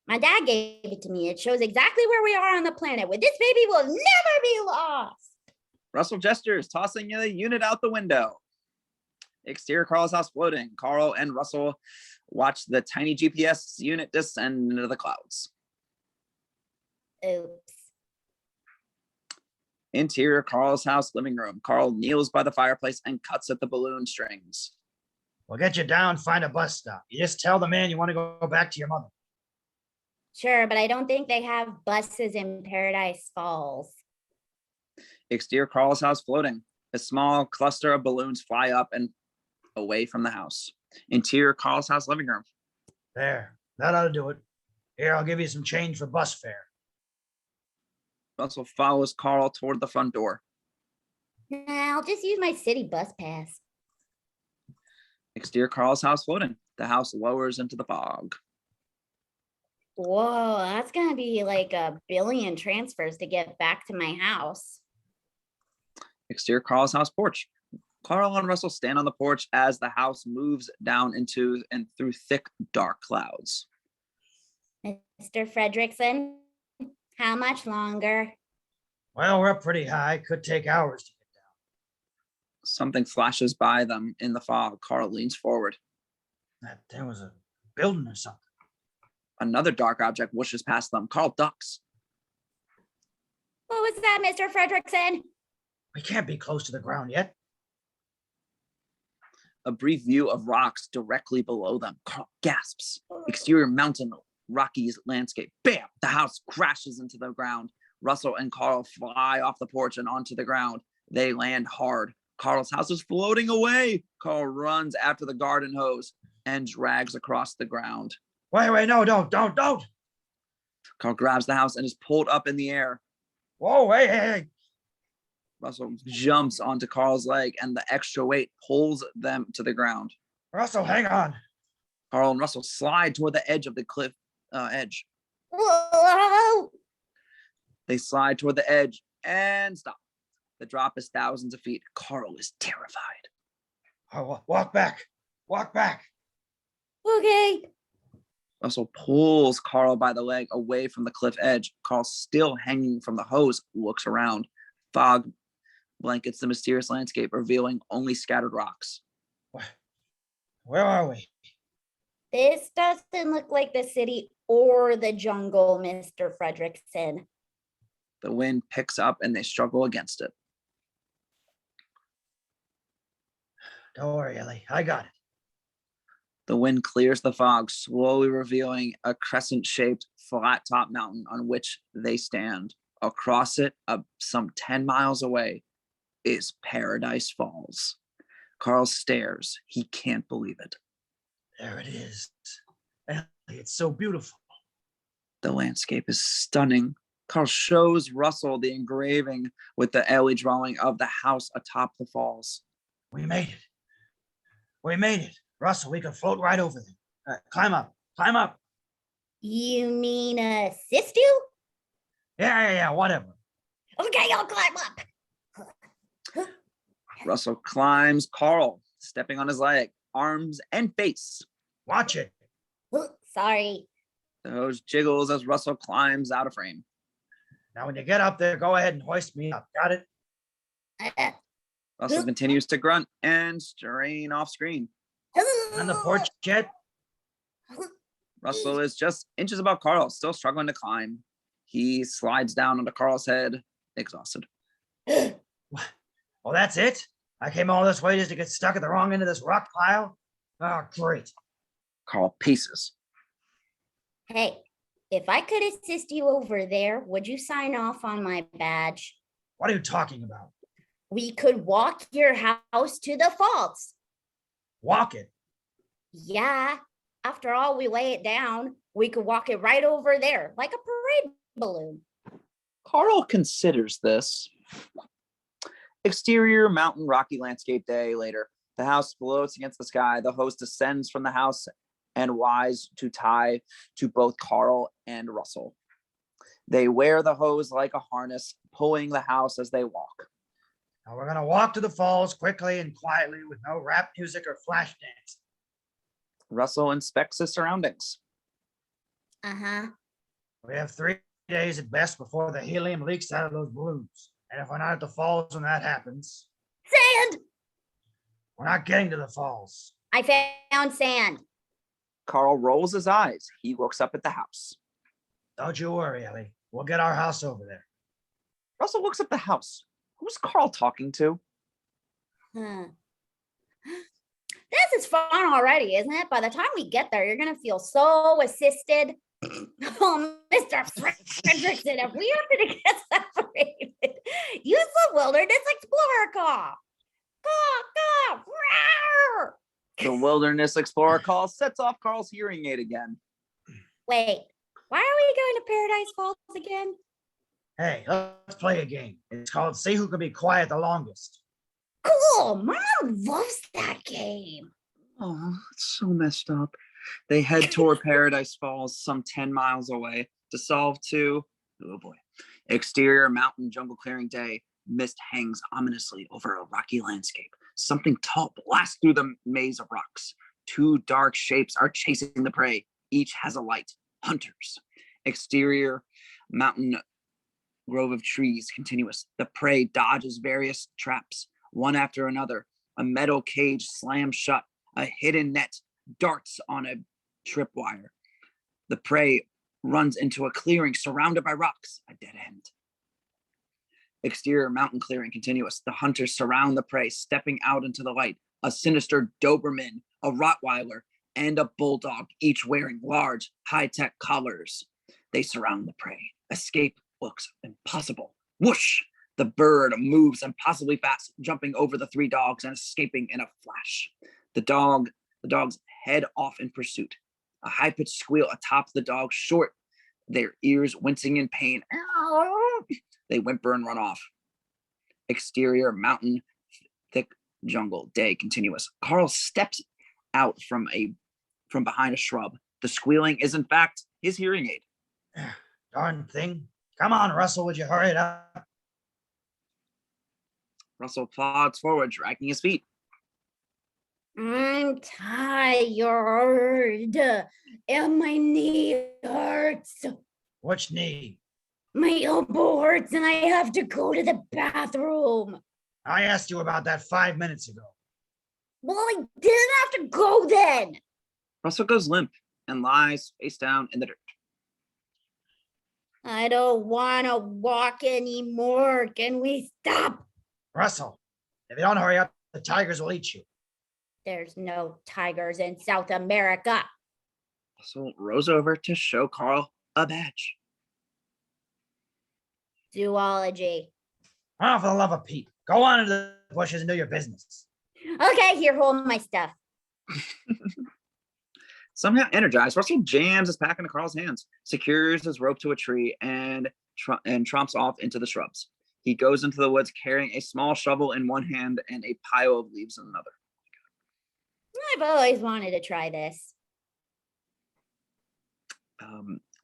My dad gave it to me. It shows exactly where we are on the planet. With this baby, we'll never be lost. Russell gestures, tossing the unit out the window. Exterior Carl's house floating. Carl and Russell watch the tiny GPS unit descend into the clouds. Oops. Interior Carl's house living room. Carl kneels by the fireplace and cuts at the balloon strings. We'll get you down, find a bus stop. You just tell the man you want to go back to your mother. Sure, but I don't think they have buses in Paradise Falls. Exterior Carl's house floating. A small cluster of balloons fly up and away from the house. Interior Carl's house living room. There, that ought to do it. Here, I'll give you some change for bus fare. Russell follows Carl toward the front door. Nah, I'll just use my city bus pass. Exterior Carl's house floating. The house lowers into the fog. Whoa, that's gonna be like 1 billion transfers to get back to my house. Exterior Carl's house porch. Carl and Russell stand on the porch as the house moves down into and through thick, dark clouds. Mr. Fredrickson, how much longer? Well, we're up pretty high. Could take hours to get down. Something flashes by them in the fog. Carl leans forward. There was a building or something. Another dark object whooshes past them. Carl ducks. What was that, Mr. Fredrickson? We can't be close to the ground yet. A brief view of rocks directly below them. Carl gasps. Exterior mountain, Rockies landscape. Bam! The house crashes into the ground. Russell and Carl fly off the porch and onto the ground. They land hard. Carl's house is floating away. Carl runs after the garden hose and drags across the ground. Wait, no, don't. Carl grabs the house and is pulled up in the air. Whoa, hey. Russell jumps onto Carl's leg and the extra weight pulls them to the ground. Russell, hang on. Carl and Russell slide toward the edge of the cliff edge. Whoa! They slide toward the edge and stop. The drop is thousands of feet. Carl is terrified. Oh, walk back. Okay. Russell pulls Carl by the leg away from the cliff edge. Carl, still hanging from the hose, looks around. Fog blankets the mysterious landscape, revealing only scattered rocks. Where are we? This doesn't look like the city or the jungle, Mr. Fredrickson. The wind picks up and they struggle against it. Don't worry, Ellie. I got it. The wind clears the fog, slowly revealing a crescent-shaped, flat-top mountain on which they stand. Across it, some 10 miles away, is Paradise Falls. Carl stares. He can't believe it. There it is. Ellie, it's so beautiful. The landscape is stunning. Carl shows Russell the engraving with the Ellie drawing of the house atop the falls. We made it. Russell, we can float right over there. Climb up. You mean assist you? Yeah, whatever. Okay, I'll climb up. Russell climbs Carl, stepping on his leg, arms, and face. Watch it. Sorry. The hose jiggles as Russell climbs out of frame. Now, when you get up there, go ahead and hoist me up. Got it? Russell continues to grunt and strain off screen. On the porch yet? Russell is just inches above Carl, still struggling to climb. He slides down onto Carl's head, exhausted. Well, that's it? I came all this way just to get stuck at the wrong end of this rock pile? Oh, great. Carl paces. Hey, if I could assist you over there, would you sign off on my badge? What are you talking about? We could walk your house to the falls. Walk it? Yeah. After all, we lay it down. We could walk it right over there, like a parade balloon. Carl considers this. Exterior mountain rocky landscape day later. The house floats against the sky. The host descends from the house and wise to tie to both Carl and Russell. They wear the hose like a harness, pulling the house as they walk. Now we're going to walk to the falls quickly and quietly with no rap music or flash dance. Russell inspects his surroundings. Uh-huh. We have 3 days at best before the helium leaks out of those balloons. And if we're not at the falls when that happens, Sand! we're not getting to the falls. I found sand. Carl rolls his eyes. He looks up at the house. Don't you worry, Ellie. We'll get our house over there. Russell looks at the house. Who's Carl talking to? Huh. This is fun already, isn't it? By the time we get there, you're gonna feel so assisted. Oh, Mr. Fredrickson, if we happen to get separated, use the Wilderness Explorer call. Caw, caw, rawr. The Wilderness Explorer call sets off Carl's hearing aid again. Wait, why are we going to Paradise Falls again? Hey, let's play a game. It's called See Who Can Be Quiet the Longest. Cool, Mom loves that game. Oh, it's so messed up. They head toward Paradise Falls, some 10 miles away, to solve two. Oh boy. Exterior mountain jungle clearing day. Mist hangs ominously over a rocky landscape. Something tall blasts through the maze of rocks. Two dark shapes are chasing the prey. Each has a light. Hunters. Exterior mountain grove of trees continuous. The prey dodges various traps, one after another. A metal cage slams shut. A hidden net darts on a tripwire. The prey runs into a clearing surrounded by rocks, a dead end. Exterior mountain clearing continuous. The hunters surround the prey, stepping out into the light. A sinister Doberman, a Rottweiler, and a bulldog, each wearing large, high-tech collars. They surround the prey. Escape looks impossible. Whoosh! The bird moves impossibly fast, jumping over the three dogs and escaping in a flash. The dogs head off in pursuit. A high-pitched squeal atop the dog's short, their ears wincing in pain. They whimper and run off. Exterior mountain, thick jungle, day continuous. Carl steps out from behind a shrub. The squealing is in fact his hearing aid. Darn thing. Come on, Russell, would you hurry it up? Russell plods forward, dragging his feet. I'm tired and my knee hurts. Which knee? My elbow hurts and I have to go to the bathroom. I asked you about that 5 minutes ago. Well, I didn't have to go then. Russell goes limp and lies face down in the dirt. I don't want to walk anymore. Can we stop? Russell, if you don't hurry up, the tigers will eat you. There's no tigers in South America. Russell rose over to show Carl a badge. Zoology. Oh, for the love of Pete, go on into the bushes and do your business. Okay, here, hold my stuff. Somehow energized, Russell jams his pack into Carl's hands, secures his rope to a tree, and tromps off into the shrubs. He goes into the woods carrying a small shovel in one hand and a pile of leaves in another. I've always wanted to try this.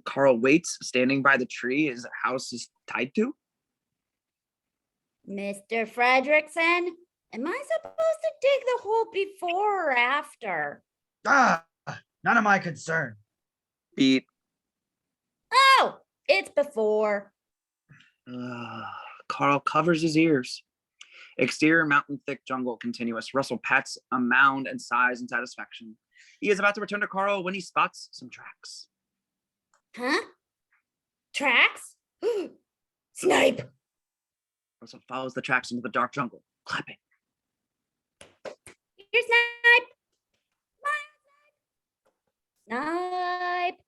Carl waits, standing by the tree his house is tied to. Mr. Fredrickson, am I supposed to dig the hole before or after? Ah, none of my concern. Pete. Oh, it's before. Carl covers his ears. Exterior mountain thick jungle continuous. Russell pats a mound and sighs in satisfaction. He is about to return to Carl when he spots some tracks. Huh? Tracks? Snipe! Russell follows the tracks into the dark jungle, clapping. Here's Snipe! Snipe!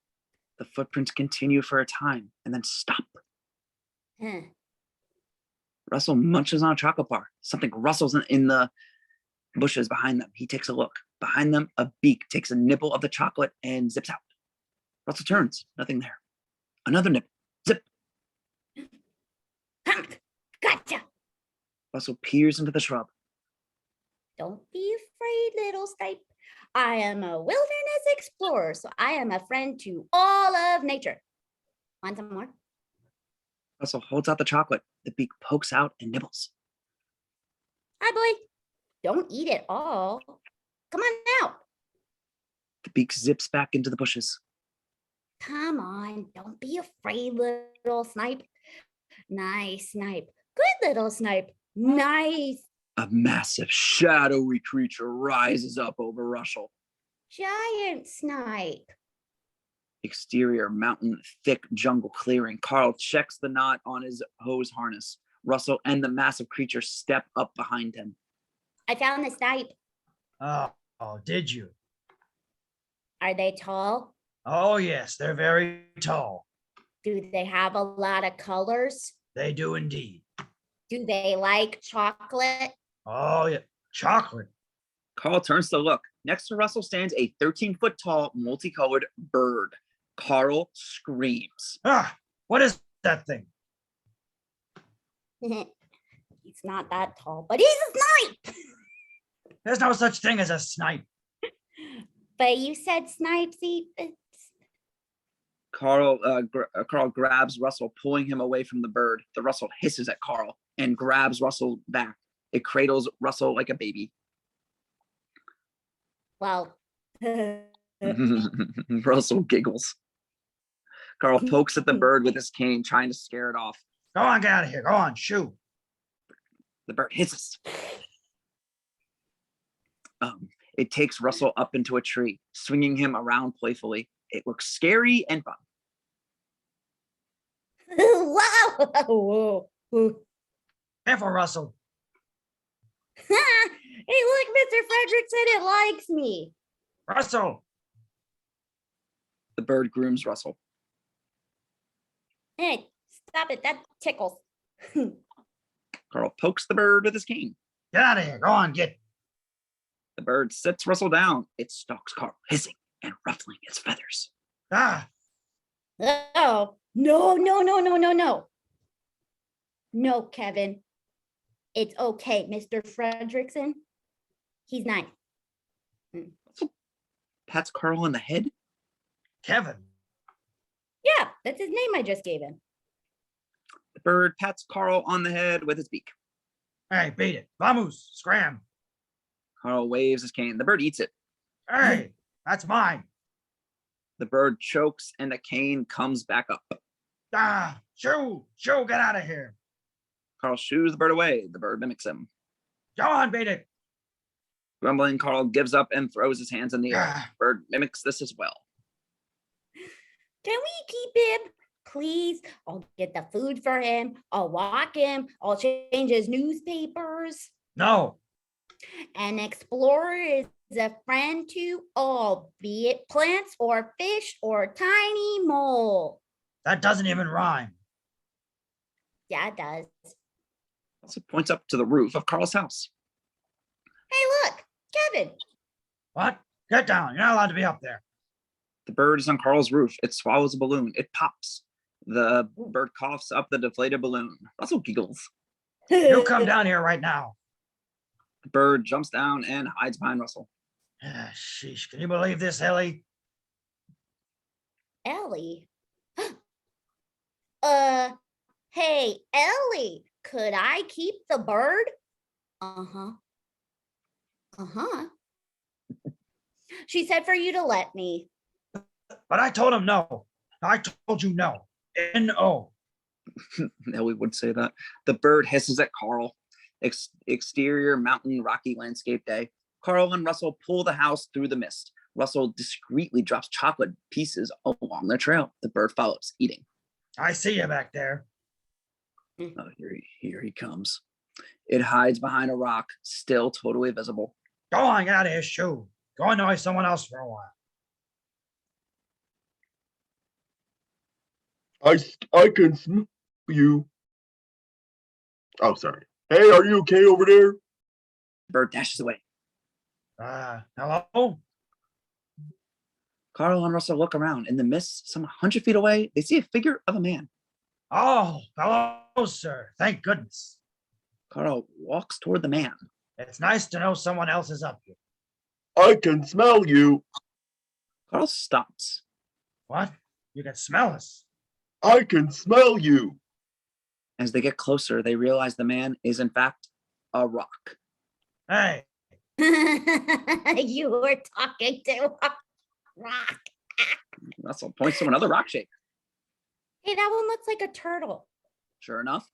The footprints continue for a time and then stop. Huh. Russell munches on a chocolate bar. Something rustles in the bushes behind them. He takes a look. Behind them, a beak takes a nibble of the chocolate and zips out. Russell turns. Nothing there. Another nibble. Zip. Honk! Gotcha! Russell peers into the shrub. Don't be afraid, little Snipe. I am a wilderness explorer, so I am a friend to all of nature. Want some more? Russell holds out the chocolate. The beak pokes out and nibbles. Hi, boy. Don't eat it all. Come on out. The beak zips back into the bushes. Come on. Don't be afraid, little Snipe. Nice Snipe. Good little Snipe. Nice. A massive, shadowy creature rises up over Russell. Giant Snipe. Exterior mountain, thick jungle clearing. Carl checks the knot on his hose harness. Russell and the massive creature step up behind him. I found the Snipe. Oh, did you? Are they tall? Oh, yes, they're very tall. Do they have a lot of colors? They do indeed. Do they like chocolate? Oh, yeah, chocolate. Carl turns to look. Next to Russell stands a 13-foot tall, multicolored bird. Carl screams. Ah, what is that thing? He's not that tall, but he's a snipe. There's no such thing as a snipe. But you said snipesy. Carl grabs Russell, pulling him away from the bird. The Russell hisses at Carl and grabs Russell back. It cradles Russell like a baby. Well, Russell giggles. Carl pokes at the bird with his cane, trying to scare it off. Go on, get out of here. Go on, shoo. The bird hisses. It takes Russell up into a tree, swinging him around playfully. It looks scary and fun. wow. Careful, Russell. Hey, look, Mr. Frederick said it likes me. Russell. The bird grooms Russell. Hey, stop it. That tickles. Carl pokes the bird with his cane. Get out of here. Go on, get. The bird sits Russell down. It stalks Carl, hissing and ruffling its feathers. Ah, Oh, no. No, Kevin. It's okay, Mr. Fredrickson. He's nice. Pats Carl on the head. Kevin. Yeah, that's his name I just gave him. The bird pats Carl on the head with its beak. Hey, beat it. Vamos, scram. Carl waves his cane. The bird eats it. Hey, that's mine. The bird chokes and the cane comes back up. Ah, shoo, get out of here. Carl shoos the bird away. The bird mimics him. Go on, beat it. Grumbling, Carl gives up and throws his hands in the air. Ah, Bird mimics this as well. Can we keep him? Please, I'll get the food for him. I'll walk him. I'll change his newspapers. no, An explorer is a friend to all, be it plants or fish or tiny mole. that doesn't even rhyme. Yeah, it does. Also points up to the roof of Carl's house. Hey, look, Kevin. What? Get down. You're not allowed to be up there. The bird is on Carl's roof. It swallows a balloon. It pops. The bird coughs up the deflated balloon. Russell giggles. You come down here right now. The bird jumps down and hides behind Russell. Ah, sheesh. Can you believe this, Ellie? Ellie. Hey, Ellie, could I keep the bird? Uh-huh. She said for you to let me. But I told him no. I told you no. N-O. Ellie would say that. The bird hisses at Carl. Exterior mountain rocky landscape day. Carl and Russell pull the house through the mist. Russell discreetly drops chocolate pieces along the trail. The bird follows, eating. I see you back there. Oh, here he comes. It hides behind a rock, still totally visible. Go on, get out of here, shoo. Go annoy someone else for a while. I can smell you. Oh, sorry. Hey, are you okay over there? The bird dashes away. Hello? Carl and Russell look around. In the mist, some 100 feet away, they see a figure of a man. Oh, hello, sir. Thank goodness. Carl walks toward the man. It's nice to know someone else is up here. I can smell you. Carl stops. What? You can smell us. I can smell you. As they get closer, they realize the man is, in fact, a rock. Hey, You were talking to a rock. Russell points to another rock shape. Hey, that one looks like a turtle. Sure enough,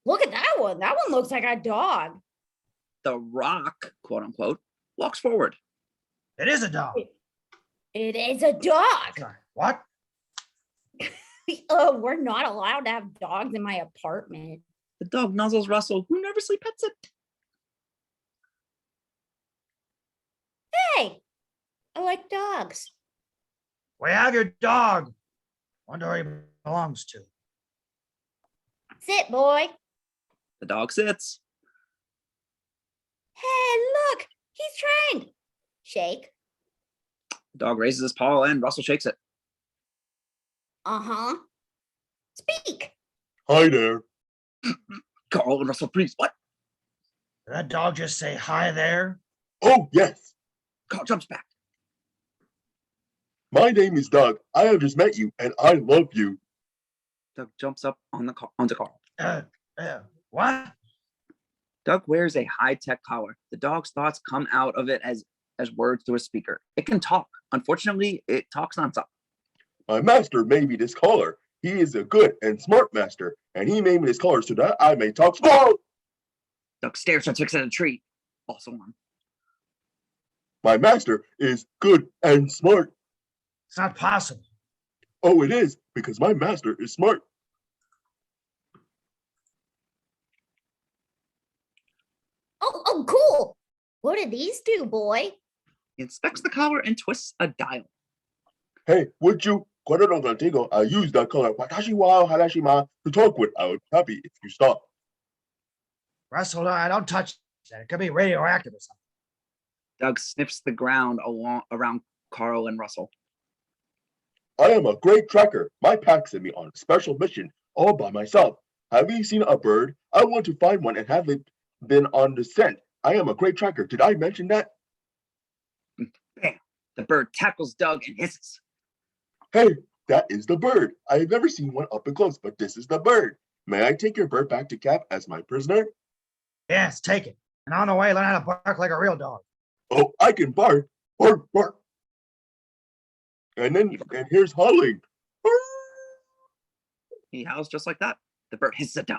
Look at that one. That one looks like a dog. the rock, quote unquote, walks forward. it is a dog. It is a dog. Sorry, what? Oh, we're not allowed to have dogs in my apartment. The dog nuzzles Russell, who nervously pets it. Hey, I like dogs. We have your dog. Wonder where he belongs to. Sit, boy. The dog sits. Hey, look, he's trained. Shake. The dog raises his paw and Russell shakes it. Uh-huh. Speak. Hi there. Carl and Russell freeze. What? Did that dog just say hi there? Oh, yes. Carl jumps back. My name is Doug. I have just met you, and I love you. Doug jumps up onto Carl. What? Doug wears a high-tech collar. The dog's thoughts come out of it as words through a speaker. It can talk. Unfortunately, it talks nonstop. My master made me this collar. He is a good and smart master, and he made me this collar so that I may talk smart. Doug stares transfixed at a tree. Also on. My master is good and smart. It's not possible. Oh, it is, because my master is smart. Oh, cool. What do these do, boy? He inspects the collar and twists a dial. Hey, would you? Cuando contigo, I use that collar. Watashi wa harashima to talk with. I would be happy if you stop. Russell, I don't touch that. It could be radioactive or something. Doug sniffs the ground around Carl and Russell. I am a great tracker. My pack sent me on a special mission all by myself. Have you seen a bird? I want to find one and have it been on the scent. I am a great tracker. Did I mention that? Bam! The bird tackles Doug and hisses. Hey, that is the bird. I have never seen one up and close, but this is the bird. May I take your bird back to camp as my prisoner? Yes, take it. And on the way, learn how to bark like a real dog. Oh, I can bark. Bark, bark. And here's howling. He howls just like that. The bird hisses at Doug.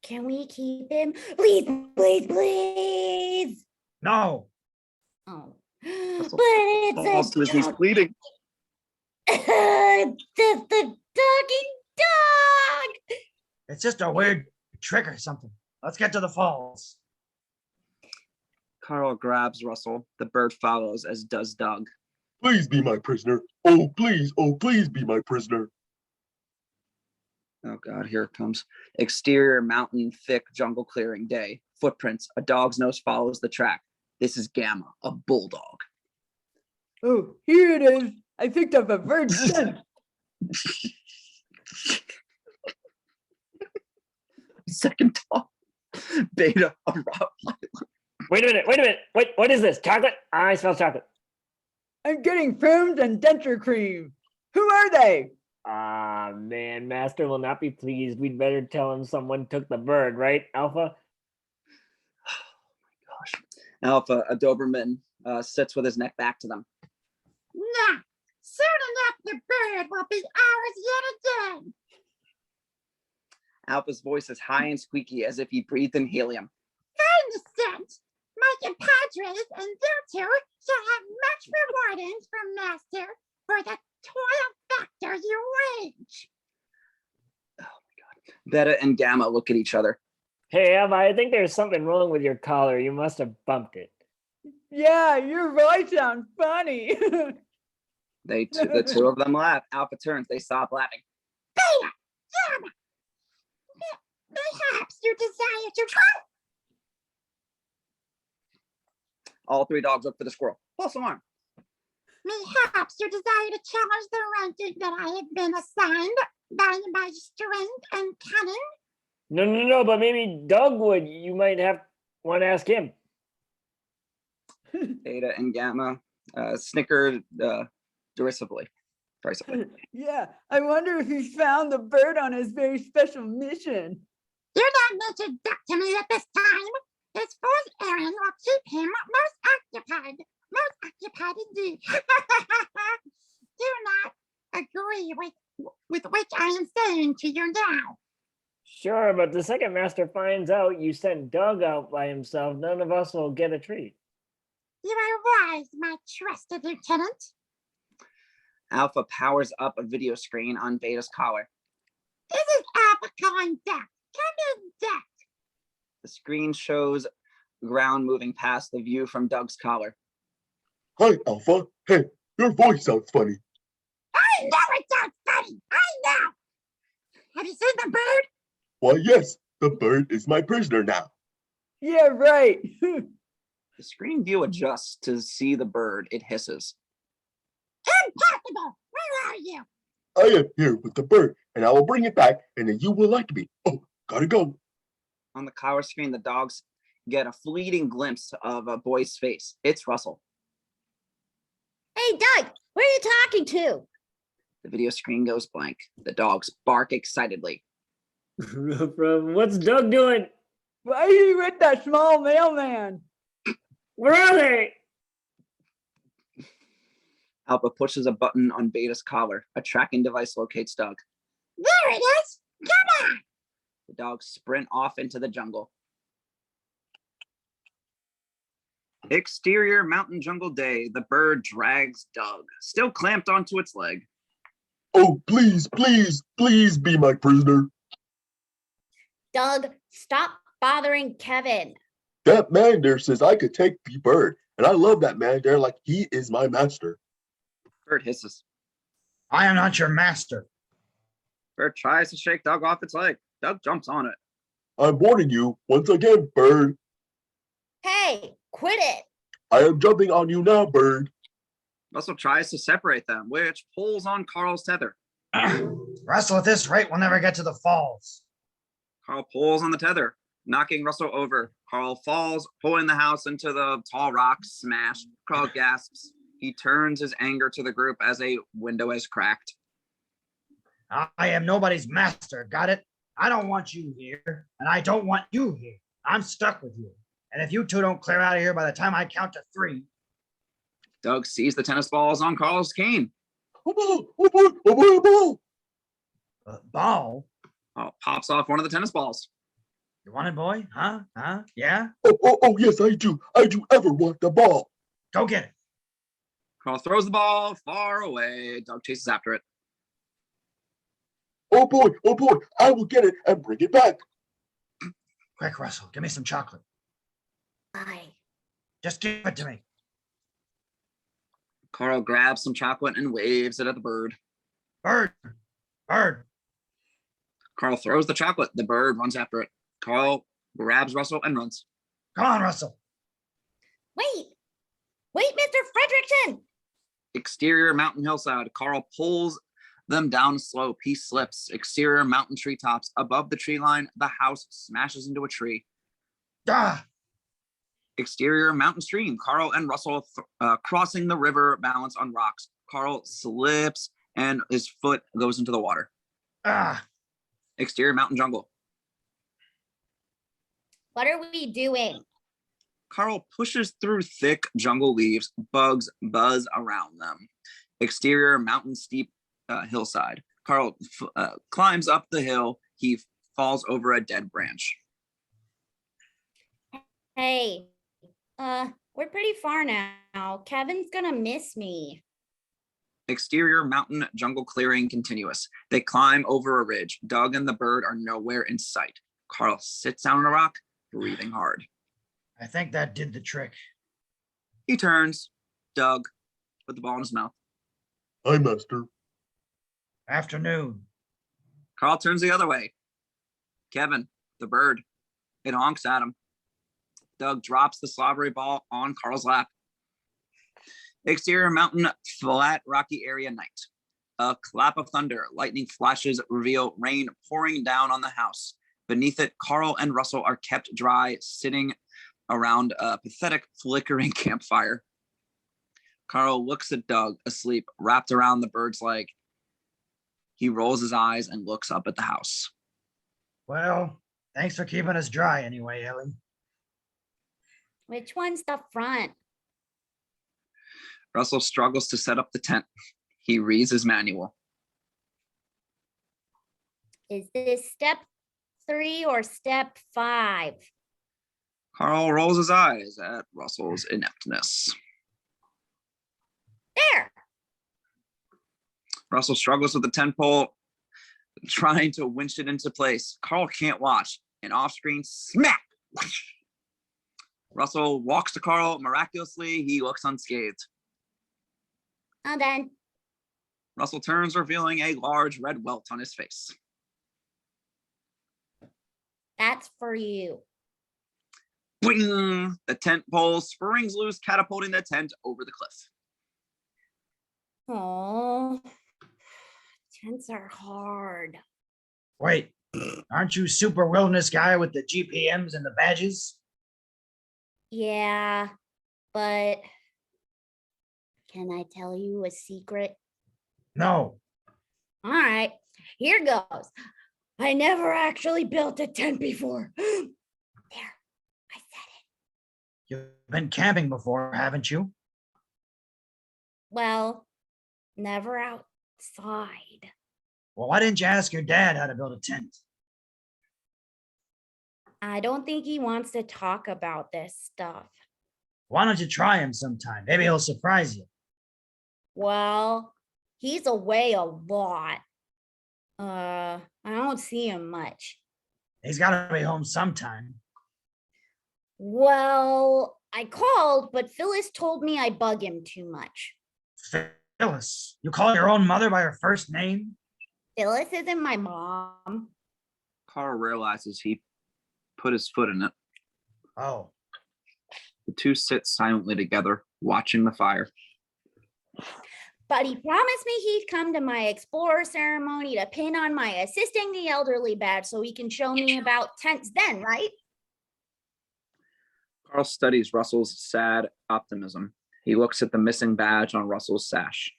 Can we keep him? Please, please, please. No. Oh. Russell But it's falls to his knees bleeding. It's just a talking dog. It's just a weird trick or something. Let's get to the falls. Carl grabs Russell. The bird follows, as does Doug. Please be my prisoner. Oh, please be my prisoner. Oh God, here it comes. Exterior mountain, thick jungle clearing day. Footprints. A dog's nose follows the track. This is Gamma, a bulldog. Oh, here it is. I picked up a bird scent. Second dog. Beta, a Rottweiler. Wait a minute. Wait, what is this? Chocolate? I smell chocolate. I'm getting prunes and denture cream. Who are they? Ah, man, Master will not be pleased. We'd better tell him someone took the bird, right, Alpha? Gosh. Alpha, a Doberman, sits with his neck back to them. Nah, soon enough the bird will be ours yet again. Alpha's voice is high and squeaky as if he breathed in helium. Kind sense. My compadres and you two shall have much rewardings from Master for the toil factor you wage. Oh my God. Beta and Gamma look at each other. Hey, Alpha, I think there's something wrong with your collar. You must have bumped it. Yeah, your voice sounds funny. The two of them laugh. Alpha turns. They stop laughing. Beta, Gamma, perhaps you desire to All three dogs look for the squirrel. False alarm. Perhaps you desire to challenge the ranking that I have been assigned by my strength and cunning. No, but maybe Doug would. You might want to ask him. Beta and Gamma snicker derisively. Yeah, I wonder if he found the bird on his very special mission. Do not mention that to me at this time. His fourth errand will keep him most occupied. Most occupied indeed. Do not agree with which I am saying to you now. Sure, but the second Master finds out you sent Doug out by himself, none of us will get a treat. You are wise, my trusted lieutenant. Alpha powers up a video screen on Beta's collar. This is Alpha calling back. Come in, Doug. The screen shows ground moving past the view from Doug's collar. Hi, Alpha. Hey, your voice sounds funny. I know it sounds funny. I know. Have you seen the bird? Why, yes, the bird is my prisoner now. Yeah, right. The screen view adjusts to see the bird. It hisses. Impossible. Where are you? I am here with the bird, and I will bring it back, and then you will like me. Oh, gotta go. On the collar screen, the dogs get a fleeting glimpse of a boy's face. It's Russell. Hey, Doug, where are you talking to? The video screen goes blank. The dogs bark excitedly. From what's Doug doing? Why are you with that small mailman? Where are they? Alpha pushes a button on Beta's collar. A tracking device locates Doug. There it is. Come on. The dogs sprint off into the jungle. Exterior mountain jungle day. The bird drags Doug, still clamped onto its leg. Oh, please, please, please be my prisoner. Doug, stop bothering Kevin. That man there says I could take the bird, and I love that man there like he is my master. Bird hisses. I am not your master. Bird tries to shake Doug off its leg. Doug jumps on it. I'm warning you once again, bird. Hey, quit it. I am jumping on you now, bird. Russell tries to separate them, which pulls on Carl's tether. Russell, at this rate, we'll never get to the falls. Carl pulls on the tether, knocking Russell over. Carl falls, pulling the house into the tall rocks. Smash. Carl gasps. He turns his anger to the group as a window is cracked. I am nobody's master, got it? I don't want you here, and I don't want you here. I'm stuck with you. And if you two don't clear out of here by the time I count to 3. Doug sees the tennis balls on Carl's cane. Oh, boy, oh, boy, oh, boy, oh, boy. Ball? Oh, pops off one of the tennis balls. You want it, boy? Huh? Yeah? Oh, yes, I do. I do ever want the ball. Go get it. Carl throws the ball far away. Doug chases after it. Oh, boy, I will get it and bring it back. Quick, Russell, give me some chocolate. Why? Just give it to me. Carl grabs some chocolate and waves it at the bird. Bird. Carl throws the chocolate. The bird runs after it. Carl grabs Russell and runs. Come on, Russell. Wait, Mr. Fredrickson. Exterior mountain hillside. Carl pulls them down a slope. He slips. Exterior mountain treetops. Above the tree line, the house smashes into a tree. Ah! Exterior mountain stream. Carl and Russell crossing the river, balance on rocks. Carl slips and his foot goes into the water. Ah! Exterior mountain jungle. What are we doing? Carl pushes through thick jungle leaves. Bugs buzz around them. Exterior mountain steep hillside. Carl climbs up the hill. He falls over a dead branch. Hey, we're pretty far now. Kevin's gonna miss me. Exterior mountain jungle clearing continuous. They climb over a ridge. Doug and the bird are nowhere in sight. Carl sits down on a rock, breathing hard. I think that did the trick. He turns. Doug, with the ball in his mouth. Hi, master. Afternoon. Carl turns the other way. Kevin, the bird. It honks at him. Doug drops the slobbery ball on Carl's lap. Exterior mountain, flat, rocky area night. A clap of thunder, lightning flashes reveal rain pouring down on the house. Beneath it, Carl and Russell are kept dry, sitting around a pathetic, flickering campfire. Carl looks at Doug, asleep, wrapped around the bird's leg. He rolls his eyes and looks up at the house. Well, thanks for keeping us dry anyway, Ellie. Which one's the front? Russell struggles to set up the tent. He reads his manual. Is this step 3 or step 5? Carl rolls his eyes at Russell's ineptness. There. Russell struggles with the tent pole, trying to winch it into place. Carl can't watch. An off-screen smack. Russell walks to Carl. Miraculously, he looks unscathed. And then, Russell turns, revealing a large red welt on his face. that's for you. Boing! The tent pole springs loose, catapulting the tent over the cliff. Oh, tents are hard. Wait, aren't you super wilderness guy with the GPMs and the badges? Yeah, but can I tell you a secret? No. All right, here goes. I never actually built a tent before. There, I said it. You've been camping before, haven't you? Well, never outside. Well, why didn't you ask your dad how to build a tent? I don't think he wants to talk about this stuff. Why don't you try him sometime? Maybe he'll surprise you. Well, he's away a lot. I don't see him much. He's got to be home sometime. Well, I called, but Phyllis told me I bug him too much. Phyllis, you call your own mother by her first name? Phyllis isn't my mom. Carl realizes he put his foot in it. Oh, The two sit silently together, watching the fire. But he promised me he'd come to my explorer ceremony to pin on my assisting the elderly badge so he can show me about tents then, right? Carl studies Russell's sad optimism. He looks at the missing badge on Russell's sash.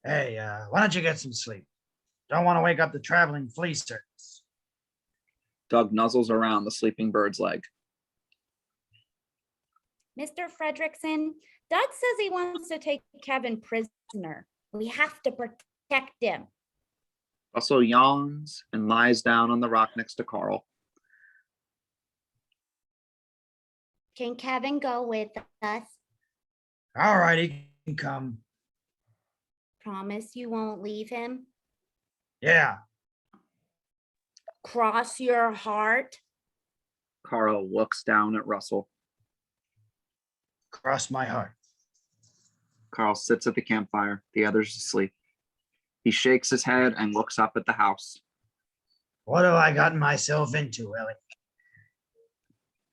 hey, why don't you get some sleep? Don't want to wake up the traveling flea circus. Doug nuzzles around the sleeping bird's leg. Mr. Fredrickson, Doug says he wants to take Kevin prisoner. We have to protect him. Russell yawns and lies down on the rock next to Carl. Can Kevin go with us? All right, he can come. Promise you won't leave him? Yeah, Cross your heart? Carl looks down at Russell. cross my heart. Carl sits at the campfire. The others asleep. He shakes his head and looks up at the house. What have I gotten myself into, Ellie?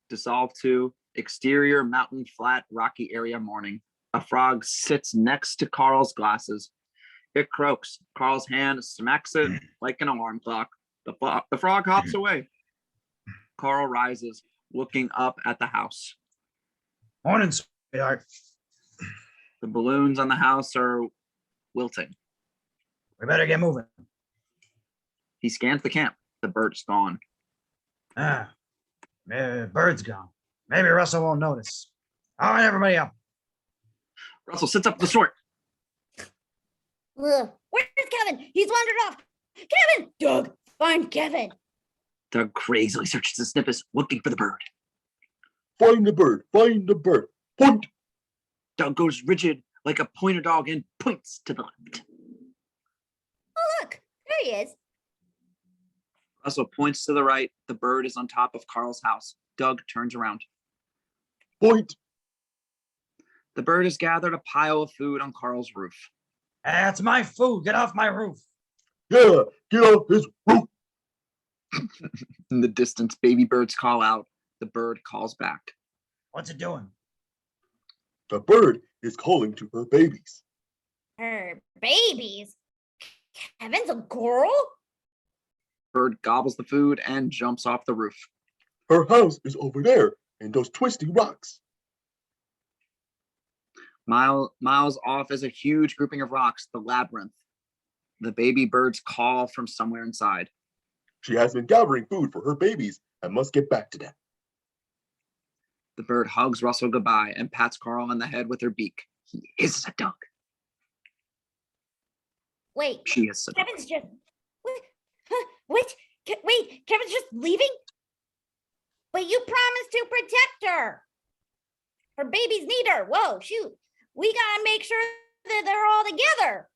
Dissolve to exterior mountain flat rocky area morning. A frog sits next to Carl's glasses. It croaks. Carl's hand smacks it like an alarm clock. The frog hops away. Carl rises, looking up at the house. Morning, sweetheart. The balloons on the house are wilting. We better get moving. He scans the camp. The bird's gone. Bird's gone. Maybe Russell won't notice. All right, everybody up. Russell sits up the snort. Ugh, where's Kevin? He's wandered off. Kevin! Doug, find Kevin. Doug crazily searches the snippets, looking for the bird. Find the bird. Find the bird. Point. Doug goes rigid like a pointer dog and points to the left. Oh, look, there he is. Russell points to the right. The bird is on top of Carl's house. Doug turns around. Point. The bird has gathered a pile of food on Carl's roof. That's my food. Get off my roof. Yeah, get off his roof. In the distance, baby birds call out. The bird calls back. What's it doing? The bird is calling to her babies. Her babies? Kevin's a girl? Bird gobbles the food and jumps off the roof. Her house is over there in those twisty rocks. Miles off is a huge grouping of rocks, the labyrinth. The baby birds call from somewhere inside. She has been gathering food for her babies and must get back to them. The bird hugs Russell goodbye and pats Carl on the head with her beak. He is a duck. Wait, She is a duck. Kevin's just. What? Huh? What? Wait, Kevin's just leaving? But you promised to protect her. Her babies need her. Whoa, shoot. We gotta make sure that they're all together.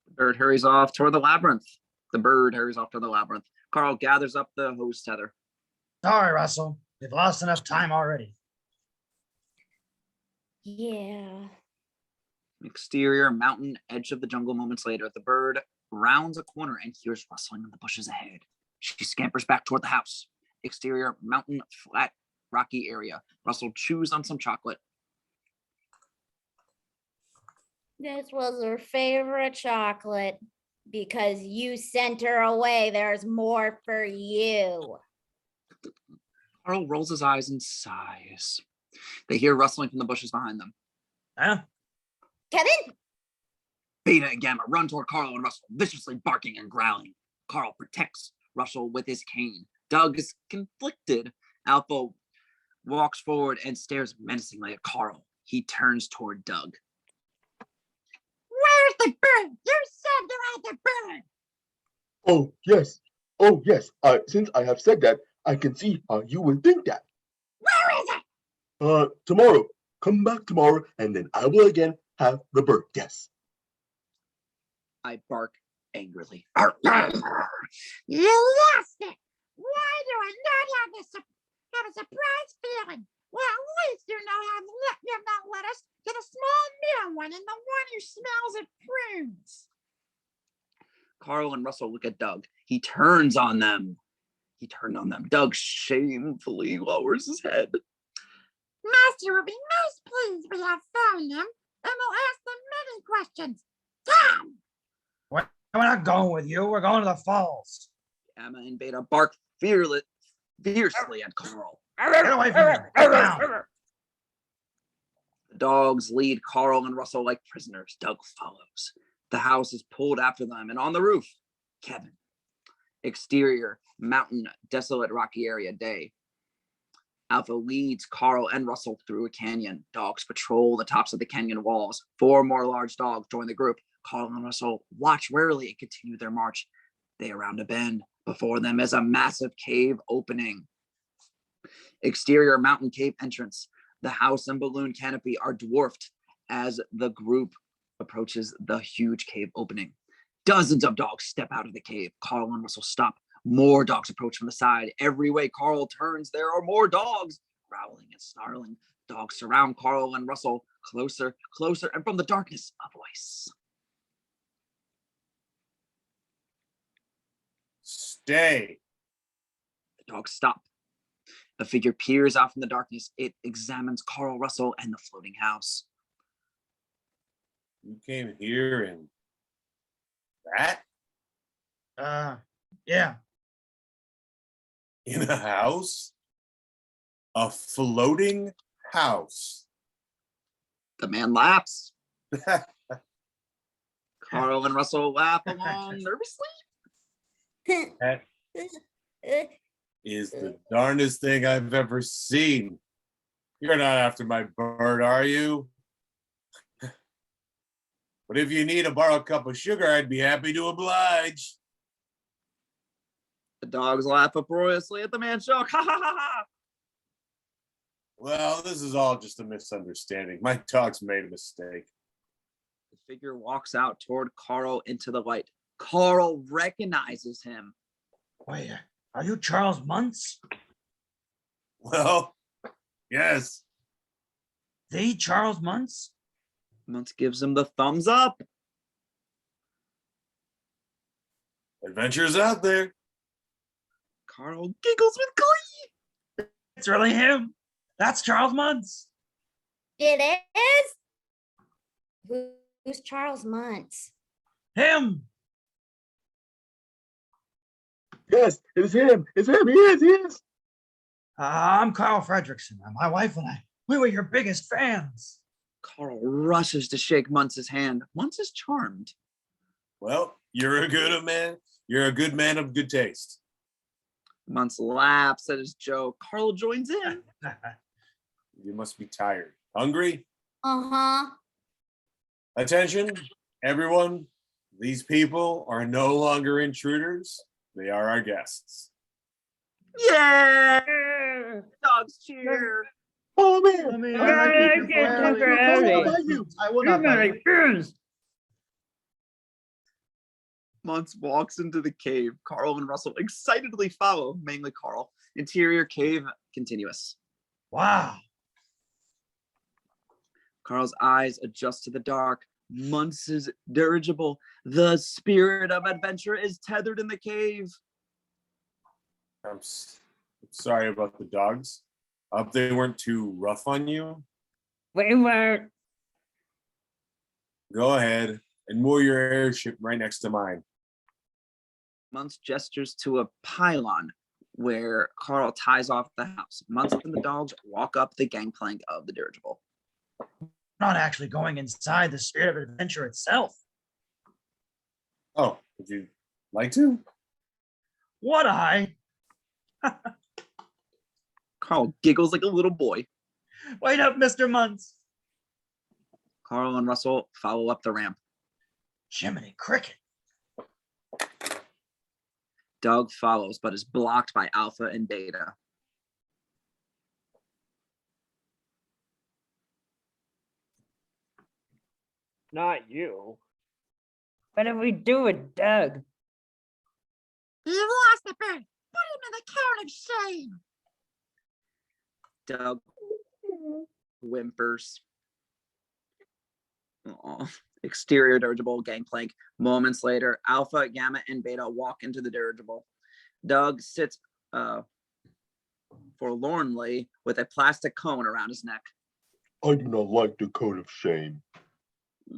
The bird hurries off toward the labyrinth. The bird hurries off to the labyrinth. Carl gathers up the hose tether. Sorry, Russell. We've lost enough time already. Yeah. Exterior mountain, edge of the jungle. Moments later, the bird rounds a corner and hears rustling in the bushes ahead. She scampers back toward the house. Exterior mountain, flat, rocky area. Russell chews on some chocolate. This was her favorite chocolate because you sent her away. There's more for you. Carl rolls his eyes and sighs. They hear rustling from the bushes behind them. Huh? Kevin? Beta and Gamma run toward Carl and Russell, viciously barking and growling. Carl protects Russell with his cane. Doug is conflicted. Alpha walks forward and stares menacingly at Carl. He turns toward Doug. Where's the bird? You said you had the bird. Oh, yes. Oh, yes. Since I have said that, I can see how you would think that. Where is it? Tomorrow. Come back tomorrow, and then I will again have the bird. Yes. I bark angrily. You lost it. Why do I not have a surprise feeling? Well, at least you have not let us get a small new one and the one who smells of prunes. Carl and Russell look at Doug. He turns on them. Doug shamefully lowers his head. Master will be most pleased we have found him, and will ask them many questions. Come! We're not going with you. We're going to the falls. Gamma and Beta bark fiercely at Carl. Get away from him. Get down. The dogs lead Carl and Russell like prisoners. Doug follows. The house is pulled after them, and on the roof, Kevin. Exterior, mountain, desolate, rocky area, day. Alpha leads Carl and Russell through a canyon. Dogs patrol the tops of the canyon walls. 4 more large dogs join the group. Carl and Russell watch warily and continue their march. They are round a bend. Before them is a massive cave opening. Exterior mountain cave entrance. The house and balloon canopy are dwarfed as the group approaches the huge cave opening. Dozens of dogs step out of the cave. Carl and Russell stop. More dogs approach from the side. Every way Carl turns, there are more dogs, growling and snarling. Dogs surround Carl and Russell, closer, closer, and from the darkness, a voice. Stay. The dogs stop. A figure peers out from the darkness. It examines Carl, Russell, and the floating house. You came here in that? Yeah. In a house? A floating house. The man laughs. Carl and Russell laugh along nervously. That is the darndest thing I've ever seen. You're not after my bird, are you? But if you need to borrow a cup of sugar, I'd be happy to oblige. The dogs laugh uproariously at the man's joke. Ha ha ha ha! Well, this is all just a misunderstanding. My dog's made a mistake. The figure walks out toward Carl into the light. Carl recognizes him. Wait, are you Charles Muntz? Well, yes. The Charles Muntz? Muntz gives him the thumbs up. Adventures out there. Carl giggles with glee. It's really him. That's Charles Muntz. It is? Who's Charles Muntz? Him. Yes, it's him. It's him. He is. I'm Carl Fredrickson. My wife and I, we were your biggest fans. Carl rushes to shake Muntz's hand. Muntz is charmed. Well, you're a good man. You're a good man of good taste. Muntz laughs at his joke. Carl joins in. You must be tired. Hungry? Uh-huh. Attention, everyone. These people are no longer intruders. They are our guests. Yeah! Dogs cheer. Oh man! I mean, How about you? I will not. Muntz walks into the cave. Carl and Russell excitedly follow, mainly Carl. Interior cave continuous. Wow. Carl's eyes adjust to the dark. Muntz's dirigible. The spirit of adventure is tethered in the cave. I'm sorry about the dogs. I hope they weren't too rough on you. We weren't. Go ahead and moor your airship right next to mine. Muntz gestures to a pylon where Carl ties off the house. Muntz and the dogs walk up the gangplank of the dirigible. Not actually going inside the spirit of adventure itself. Oh, would you like to? Would I? Carl giggles like a little boy. Wait up, Mr. Muntz. Carl and Russell follow up the ramp. Jiminy Cricket. Doug follows, but is blocked by Alpha and Beta. Not you. What if we do with Doug? You lost the bird. Put him in the cone of shame. Doug whimpers. Aw. Exterior dirigible gangplank. Moments later, Alpha, Gamma, and Beta walk into the dirigible. Doug sits forlornly with a plastic cone around his neck. I do not like the code of shame.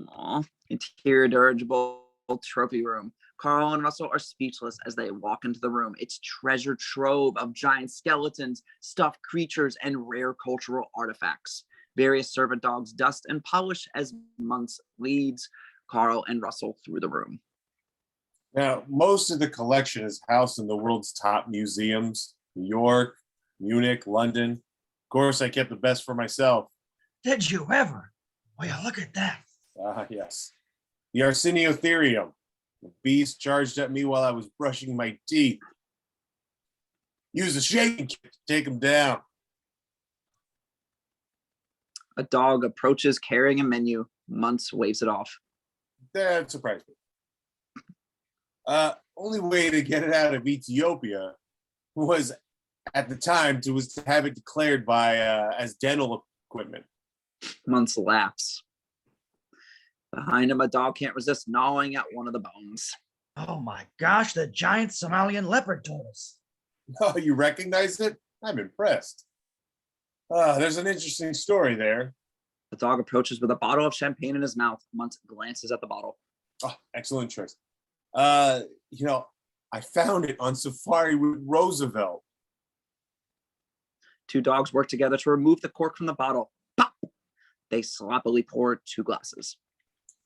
Aw. Interior dirigible trophy room. Carl and Russell are speechless as they walk into the room. It's treasure trove of giant skeletons, stuffed creatures, and rare cultural artifacts. Various servant dogs dust and polish as Muntz leads Carl and Russell through the room. Now, most of the collection is housed in the world's top museums: New York, Munich, London. Of course, I kept the best for myself. Did you ever? Well, look at that. Yes. The Arseniothermium. The beast charged at me while I was brushing my teeth. Use a shaking kit to take him down. A dog approaches carrying a menu. Muntz waves it off. That surprised me. Only way to get it out of Ethiopia was, at the time, to have it declared by as dental equipment. Muntz laughs. Behind him, a dog can't resist gnawing at one of the bones. Oh my gosh, the giant Somalian leopard tortoise. Oh, you recognize it? I'm impressed. There's an interesting story there. The dog approaches with a bottle of champagne in his mouth. Muntz glances at the bottle. Oh, excellent choice. I found it on safari with Roosevelt. Two dogs work together to remove the cork from the bottle. Pop! They sloppily pour 2 glasses.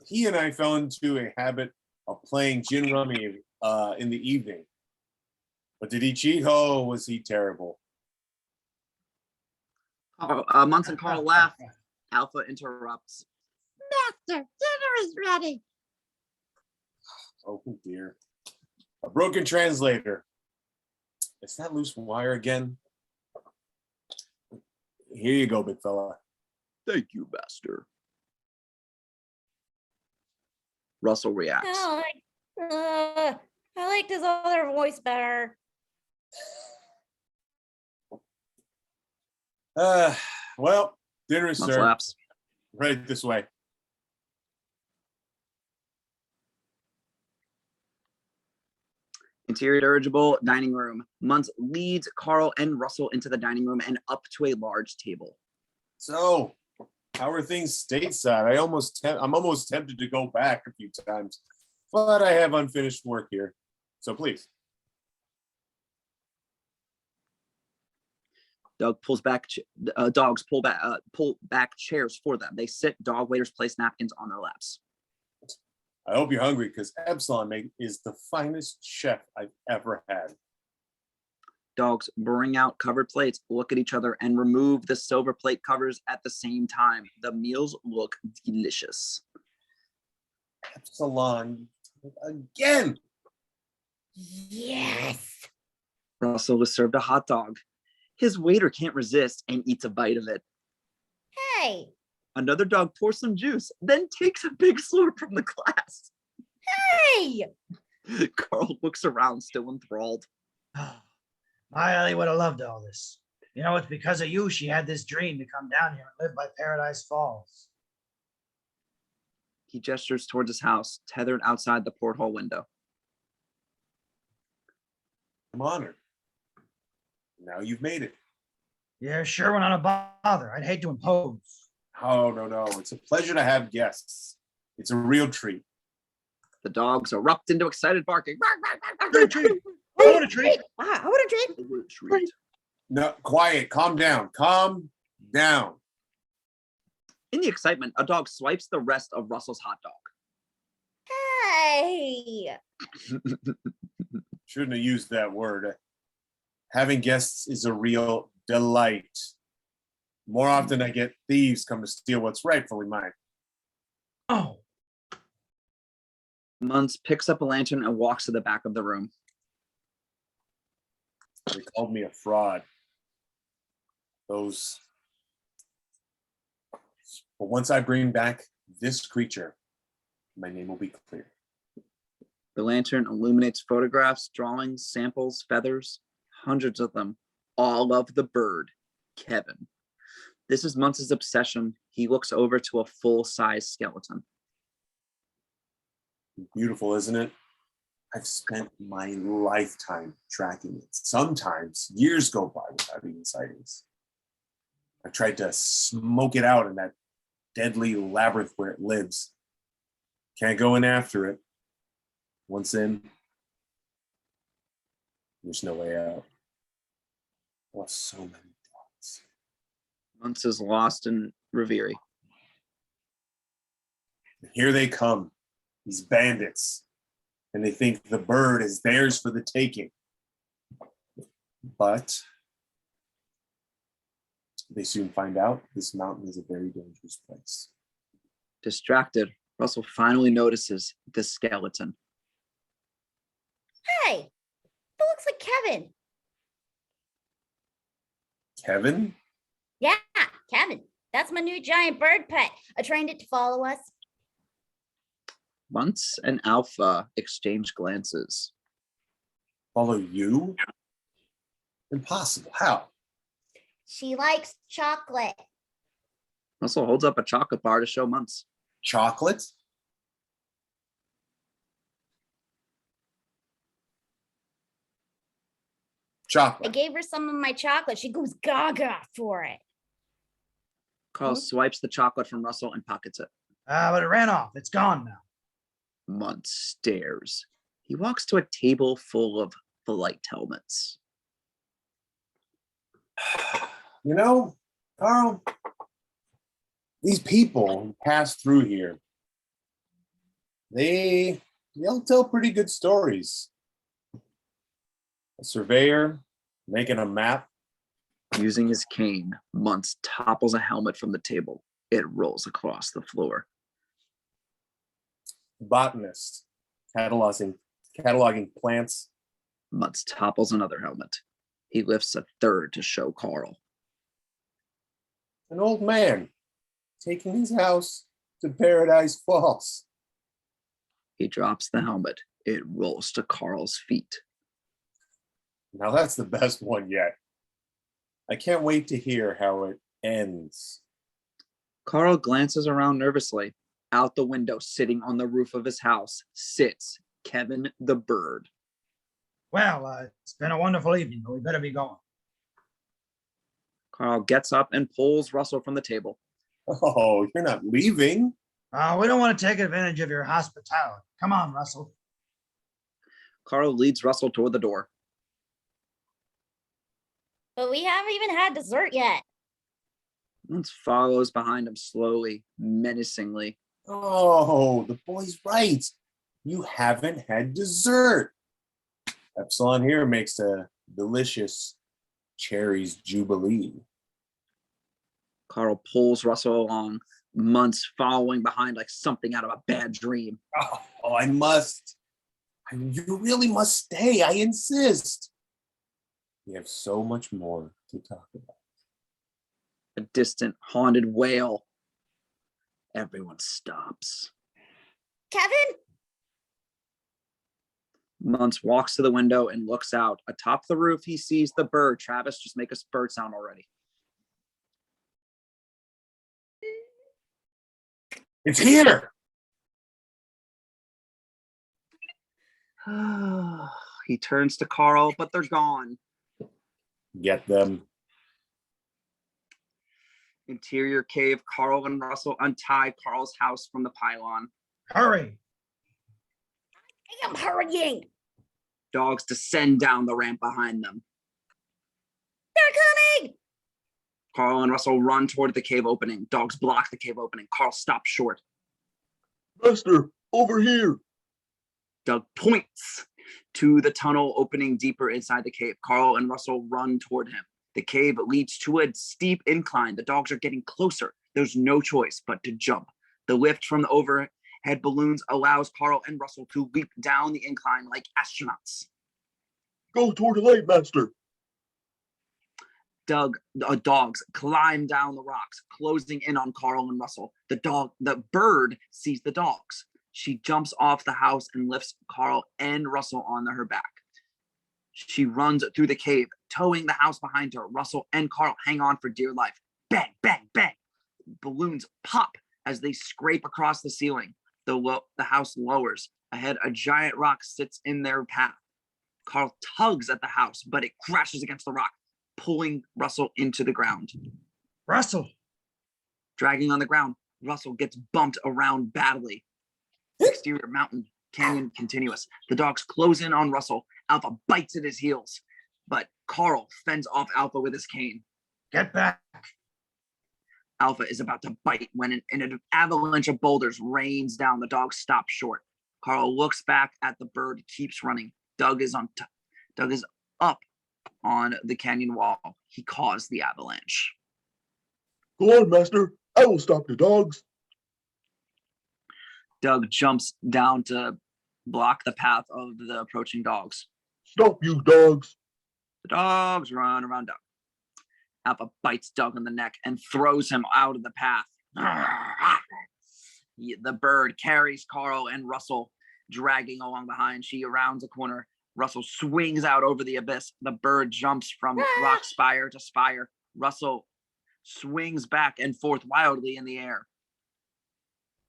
He and I fell into a habit of playing gin rummy in the evening. But did he cheat? Oh, was he terrible. Muntz and Carl laugh. Alpha interrupts. Master, dinner is ready. Oh dear. A broken translator. Is that loose wire again? Here you go, big fella. Thank you, master. Russell reacts. I liked his other voice better. Well, dinner is Muntz served. laughs. Right this way. Interior dirigible dining room. Muntz leads Carl and Russell into the dining room and up to a large table. So, how are things stateside? I'm almost tempted to go back a few times, but I have unfinished work here. So please. Dogs pull back chairs for them. They sit. Dog waiters place napkins on their laps. I hope you're hungry, because Epsilon is the finest chef I've ever had. Dogs bring out covered plates, look at each other, and remove the silver plate covers at the same time. The meals look delicious. Epsilon again. Yes. Russell was served a hot dog. His waiter can't resist and eats a bite of it. Hey. Another dog pours some juice, then takes a big slurp from the glass. Hey. Carl looks around, still enthralled. My Ellie would have loved all this. You know, it's because of you she had this dream to come down here and live by Paradise Falls. He gestures towards his house, tethered outside the porthole window. I'm honored. Now you've made it. Yeah, sure, we're not a bother. I'd hate to impose. Oh, no. It's a pleasure to have guests. It's a real treat. The dogs erupt into excited barking. Treat. I want a treat. I want a treat. No, quiet. Calm down. Calm down. In the excitement, a dog swipes the rest of Russell's hot dog. Hey. Shouldn't have used that word. Having guests is a real delight. More often I get thieves come to steal what's rightfully mine. Oh, Muntz picks up a lantern and walks to the back of the room. They called me a fraud. Those. But once I bring back this creature, my name will be clear. The lantern illuminates photographs, drawings, samples, feathers, hundreds of them, all of the bird, Kevin. This is Muntz's obsession. He looks over to a full-size skeleton. Beautiful, isn't it? I've spent my lifetime tracking it. Sometimes years go by without even sightings. I tried to smoke it out in that deadly labyrinth where it lives. Can't go in after it. Once in, there's no way out. Lost so many dogs. Muntz is lost in reverie. Here they come, these bandits, and they think the bird is theirs for the taking. But they soon find out this mountain is a very dangerous place. Distracted, Russell finally notices the skeleton. Hey, that looks like Kevin. Kevin? Yeah, Kevin. That's my new giant bird pet. I trained it to follow us. Muntz and Alpha exchange glances. Follow you? Impossible. How? She likes chocolate. Russell holds up a chocolate bar to show Muntz. Chocolate? I Chocolate. gave her some of my chocolate. She goes gaga for it. Carl swipes the chocolate from Russell and pockets it. But it ran off. It's gone now. Muntz stares. He walks to a table full of flight helmets. You know, Carl, these people who pass through here, they'll tell pretty good stories. A surveyor making a map. Using his cane, Muntz topples a helmet from the table. It rolls across the floor. Botanist cataloging plants. Muntz topples another helmet. He lifts a third to show Carl. An old man taking his house to Paradise Falls. He drops the helmet. It rolls to Carl's feet. Now that's the best one yet. I can't wait to hear how it ends. Carl glances around nervously. Out the window, sitting on the roof of his house, sits Kevin the bird. Well, it's been a wonderful evening, but we better be going. Carl gets up and pulls Russell from the table. Oh, you're not leaving. We don't want to take advantage of your hospitality. Come on, Russell. Carl leads Russell toward the door. But we haven't even had dessert yet. Muntz follows behind him slowly, menacingly. Oh, the boy's right. You haven't had dessert. Epsilon here makes a delicious cherries jubilee. Carl pulls Russell along, Muntz following behind like something out of a bad dream. Oh, I must. You really must stay. I insist. We have so much more to talk about. A distant, haunted wail. Everyone stops. Kevin? Muntz walks to the window and looks out. Atop the roof, he sees the bird. Travis, just make a bird sound already. It's here. He turns to Carl, but they're gone. Get them. Interior cave. Carl and Russell untie Carl's house from the pylon. Hurry. I am hurrying. Dogs descend down the ramp behind them. They're coming. Carl and Russell run toward the cave opening. Dogs block the cave opening. Carl stops short. Master, over here. Doug points to the tunnel opening deeper inside the cave. Carl and Russell run toward him. The cave leads to a steep incline. The dogs are getting closer. There's no choice but to jump. The lift from the overhead balloons allows Carl and Russell to leap down the incline like astronauts. Go toward the light, Master. Dogs climb down the rocks, closing in on Carl and Russell. The bird sees the dogs. She jumps off the house and lifts Carl and Russell on her back. She runs through the cave, towing the house behind her. Russell and Carl hang on for dear life. Bang, bang, bang. Balloons pop as they scrape across the ceiling. The house lowers. Ahead, a giant rock sits in their path. Carl tugs at the house, but it crashes against the rock, pulling Russell into the ground. Russell. Dragging on the ground, Russell gets bumped around badly. Exterior mountain canyon continuous. The dogs close in on Russell. Alpha bites at his heels, but Carl fends off Alpha with his cane. Get back. Alpha is about to bite when an avalanche of boulders rains down. The dogs stop short. Carl looks back at the bird, keeps running. Doug is up on the canyon wall. He caused the avalanche. Go on, Master. I will stop the dogs. Doug jumps down to block the path of the approaching dogs. Stop, you dogs. The dogs run around Doug. Alpha bites Doug on the neck and throws him out of the path. The bird carries Carl and Russell, dragging along behind. She rounds a corner. Russell swings out over the abyss. The bird jumps from rock spire to spire. Russell swings back and forth wildly in the air.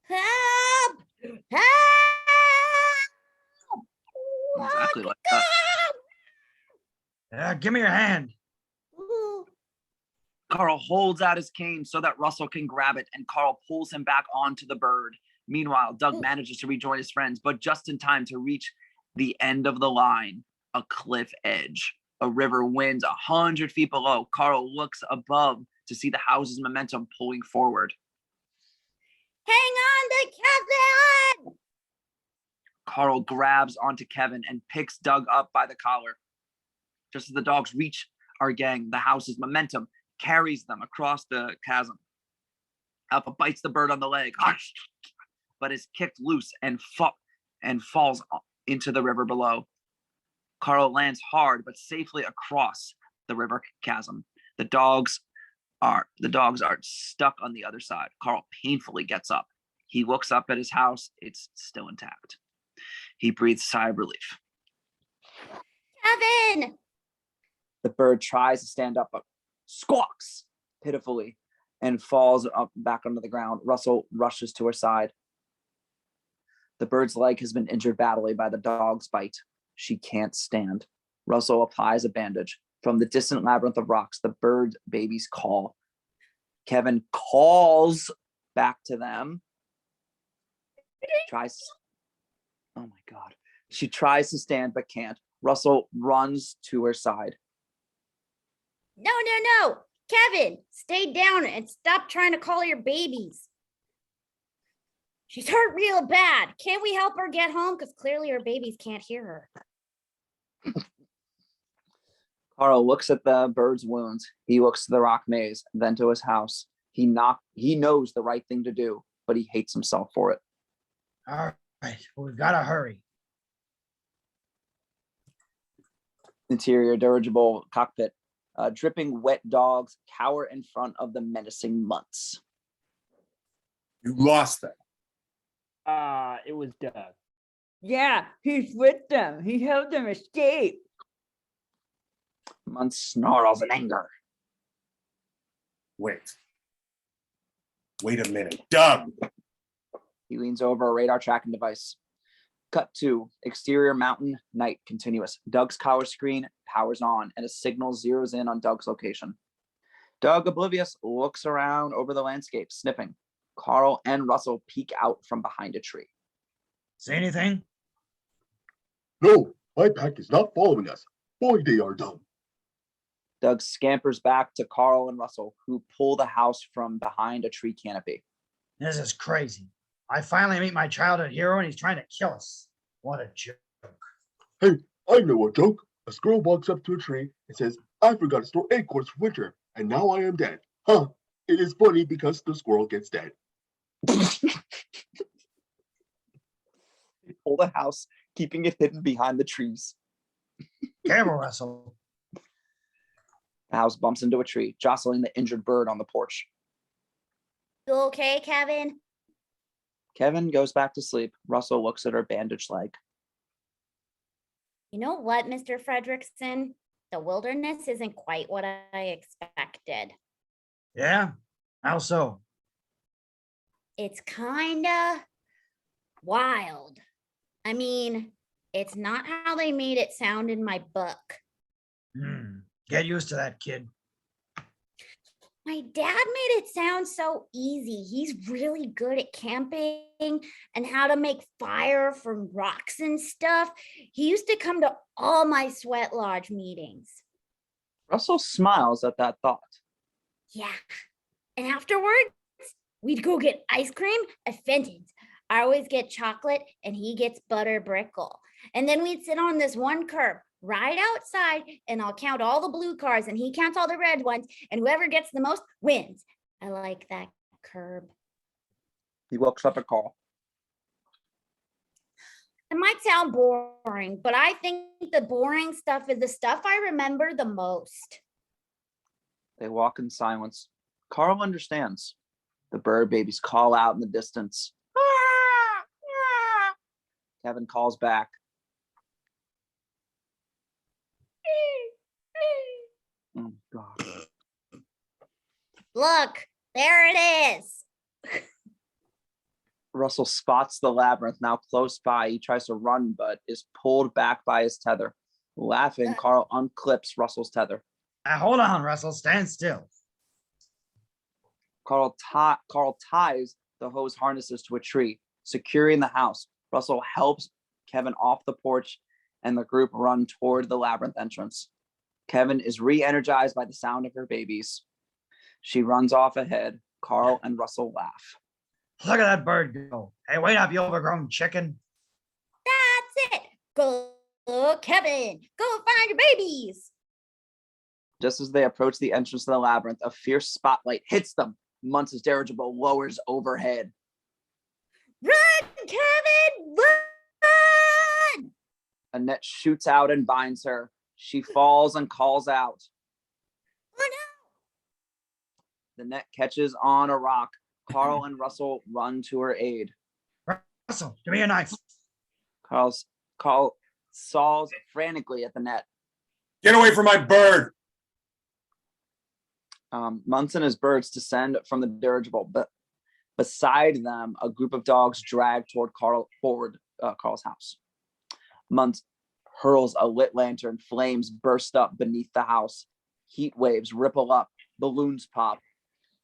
Help! Help! Exactly like that. Give me your hand. Carl holds out his cane so that Russell can grab it, and Carl pulls him back onto the bird. Meanwhile, Doug manages to rejoin his friends, but just in time to reach the end of the line, a cliff edge. A river winds 100 feet below. Carl looks above to see the house's momentum pulling forward. Hang on to Kevin! Carl grabs onto Kevin and picks Doug up by the collar. Just as the dogs reach our gang, the house's momentum carries them across the chasm. Alpha bites the bird on the leg, but is kicked loose and falls into the river below. Carl lands hard but safely across the river chasm. The dogs are stuck on the other side. Carl painfully gets up. He looks up at his house. It's still intact. He breathes a sigh of relief. Kevin! The bird tries to stand up, but squawks pitifully and falls up back onto the ground. Russell rushes to her side. The bird's leg has been injured badly by the dog's bite. She can't stand. Russell applies a bandage. From the distant labyrinth of rocks, the bird babies call. Kevin calls back to them. Oh my God. She tries to stand but can't. Russell runs to her side. No, no, no. Kevin, stay down and stop trying to call your babies. She's hurt real bad. Can't we help her get home? Because clearly her babies can't hear her. Carl looks at the bird's wounds. He looks to the rock maze, then to his house. He knows the right thing to do, but he hates himself for it. All right, we've got to hurry. Interior dirigible cockpit. Dripping wet dogs cower in front of the menacing Muntz. You lost them. It was Doug. Yeah, he's with them. He helped them escape. Muntz snarls in anger. Wait a minute. Doug! He leans over a radar tracking device. Cut to exterior mountain, night continuous. Doug's collar screen powers on and a signal zeroes in on Doug's location. Doug, oblivious, looks around over the landscape, sniffing. Carl and Russell peek out from behind a tree. See anything? No, my pack is not following us. Boy, they are dumb. Doug scampers back to Carl and Russell, who pull the house from behind a tree canopy. This is crazy. I finally meet my childhood hero and he's trying to kill us. What a joke. Hey, I know a joke. A squirrel walks up to a tree and says, I forgot to store acorns for winter, and now I am dead. Huh, it is funny because the squirrel gets dead. They pull the house, keeping it hidden behind the trees. Careful, Russell. The house bumps into a tree, jostling the injured bird on the porch. You okay, Kevin? Kevin goes back to sleep. Russell looks at her bandaged leg. You know what, Mr. Fredrickson? The wilderness isn't quite what I expected. Yeah? How so? It's kinda wild. I mean, it's not how they made it sound in my book. Get used to that, kid. My dad made it sound so easy. He's really good at camping and how to make fire from rocks and stuff. He used to come to all my sweat lodge meetings. Russell smiles at that thought. Yeah. And afterwards, we'd go get ice cream at Fenton's. I always get chocolate and he gets butter brickle. And then we'd sit on this one curb right outside and I'll count all the blue cars and he counts all the red ones and whoever gets the most wins. I like that curb. He looks up at Carl. It might sound boring, but I think the boring stuff is the stuff I remember the most. They walk in silence. Carl understands. The bird babies call out in the distance. Kevin calls back. Oh, God. Look, there it is. Russell spots the labyrinth now close by. He tries to run, but is pulled back by his tether. Laughing, Carl unclips Russell's tether. Hold on, Russell. Stand still. Carl ties the hose harnesses to a tree, securing the house. Russell helps Kevin off the porch, and the group run toward the labyrinth entrance. Kevin is re-energized by the sound of her babies. She runs off ahead. Carl and Russell laugh. Look at that bird go. Hey, wait up, you overgrown chicken. That's it. Go, Kevin. Go find your babies. Just as they approach the entrance to the labyrinth, a fierce spotlight hits them. Muntz's dirigible lowers overhead. Run, Kevin, run! A net shoots out and binds her. She falls and calls out. Oh no! The net catches on a rock. Carl and Russell run to her aid. Russell, give me a knife. Carl saws frantically at the net. Get away from my bird! Muntz and his birds descend from the dirigible, but beside them, a group of dogs drag toward Carl's house. Muntz hurls a lit lantern. Flames burst up beneath the house. Heat waves ripple up. Balloons pop.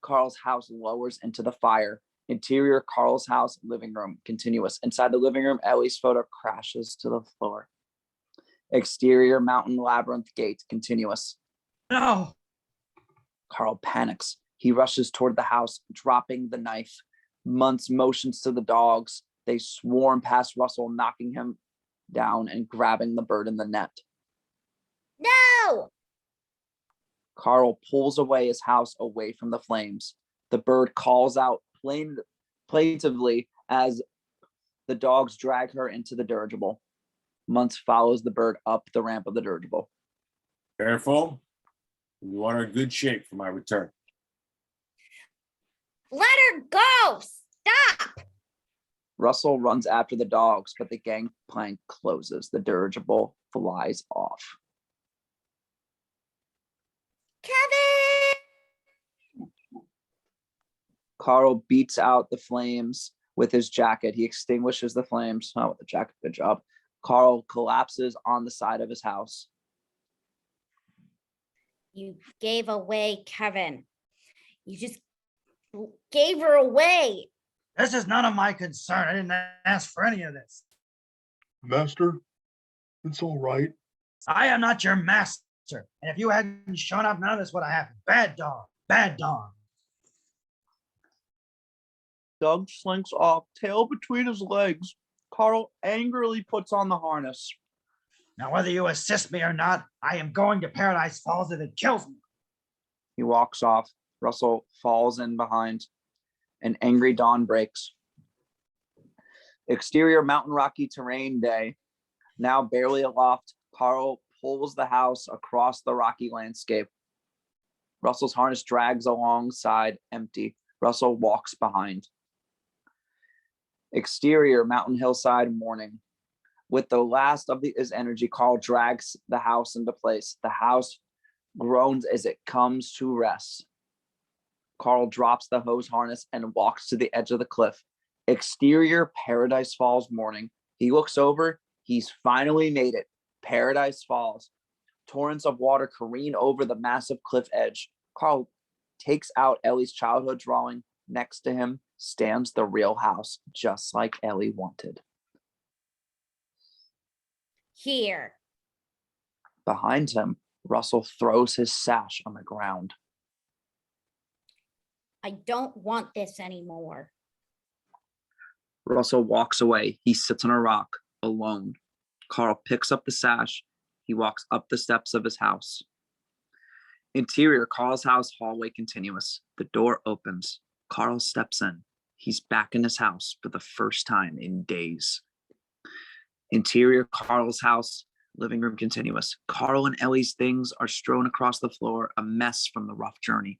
Carl's house lowers into the fire. Interior Carl's house, living room, continuous. Inside the living room, Ellie's photo crashes to the floor. Exterior mountain labyrinth gate, continuous. No! Carl panics. He rushes toward the house, dropping the knife. Muntz motions to the dogs. They swarm past Russell, knocking him down and grabbing the bird in the net. no! Carl pulls away his house away from the flames. The bird calls out plaintively as the dogs drag her into the dirigible. Muntz follows the bird up the ramp of the dirigible. Careful. You want her in good shape for my return. Let her go! Stop! Russell runs after the dogs, but the gangplank closes. The dirigible flies off. Kevin! Carl beats out the flames with his jacket. He extinguishes the flames. Oh, with the jacket, good job. Carl collapses on the side of his house. You gave away Kevin. You just gave her away. This is none of my concern. I didn't ask for any of this. Master, it's all right. I am not your master. And if you hadn't shown up, none of this would have happened. Bad dog. Bad dog. Doug slinks off, tail between his legs. Carl angrily puts on the harness. Now, whether you assist me or not, I am going to Paradise Falls if it kills me. He walks off. Russell falls in behind. An angry dawn breaks. Exterior mountain rocky terrain day. Now barely aloft, Carl pulls the house across the rocky landscape. Russell's harness drags alongside, empty. Russell walks behind. Exterior mountain hillside morning. With the last of his energy, Carl drags the house into place. The house groans as it comes to rest. Carl drops the hose harness and walks to the edge of the cliff. Exterior Paradise Falls morning. He looks over. He's finally made it. Paradise Falls. Torrents of water careen over the massive cliff edge. Carl takes out Ellie's childhood drawing. Next to him stands the real house, just like Ellie wanted. Here. Behind him, Russell throws his sash on the ground. I don't want this anymore. Russell walks away. He sits on a rock, alone. Carl picks up the sash. He walks up the steps of his house. Interior, Carl's house hallway continuous. The door opens. Carl steps in. He's back in his house for the first time in days. Interior, Carl's house, living room continuous. Carl and Ellie's things are strewn across the floor, a mess from the rough journey.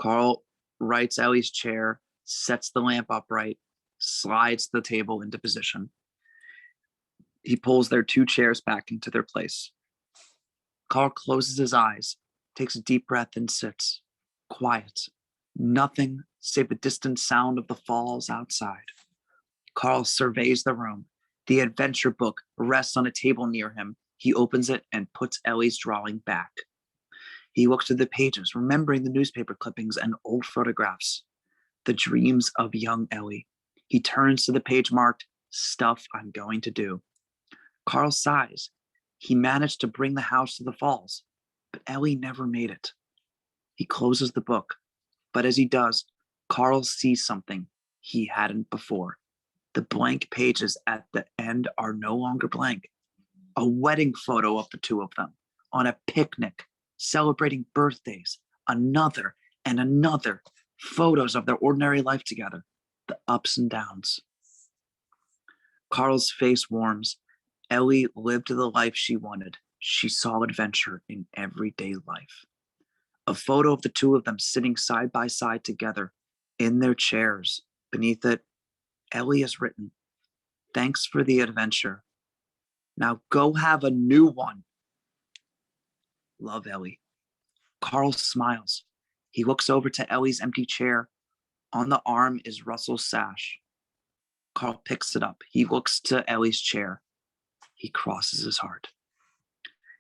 Carl rights Ellie's chair, sets the lamp upright, slides the table into position. He pulls their two chairs back into their place. Carl closes his eyes, takes a deep breath and sits, quiet. Nothing save the distant sound of the falls outside. Carl surveys the room. The adventure book rests on a table near him. He opens it and puts Ellie's drawing back. He looks through the pages, remembering the newspaper clippings and old photographs. The dreams of young Ellie. He turns to the page marked, Stuff I'm Going to Do. Carl sighs. He managed to bring the house to the falls, but Ellie never made it. He closes the book, but as he does, Carl sees something he hadn't before. The blank pages at the end are no longer blank. A wedding photo of the two of them on a picnic, celebrating birthdays, another and another photos of their ordinary life together, the ups and downs. Carl's face warms. Ellie lived the life she wanted. She saw adventure in everyday life. A photo of the two of them sitting side by side together in their chairs. Beneath it, Ellie has written, "Thanks for the adventure. Now go have a new one. Love, Ellie." Carl smiles. He looks over to Ellie's empty chair. On the arm is Russell's sash. Carl picks it up. He looks to Ellie's chair. He crosses his heart.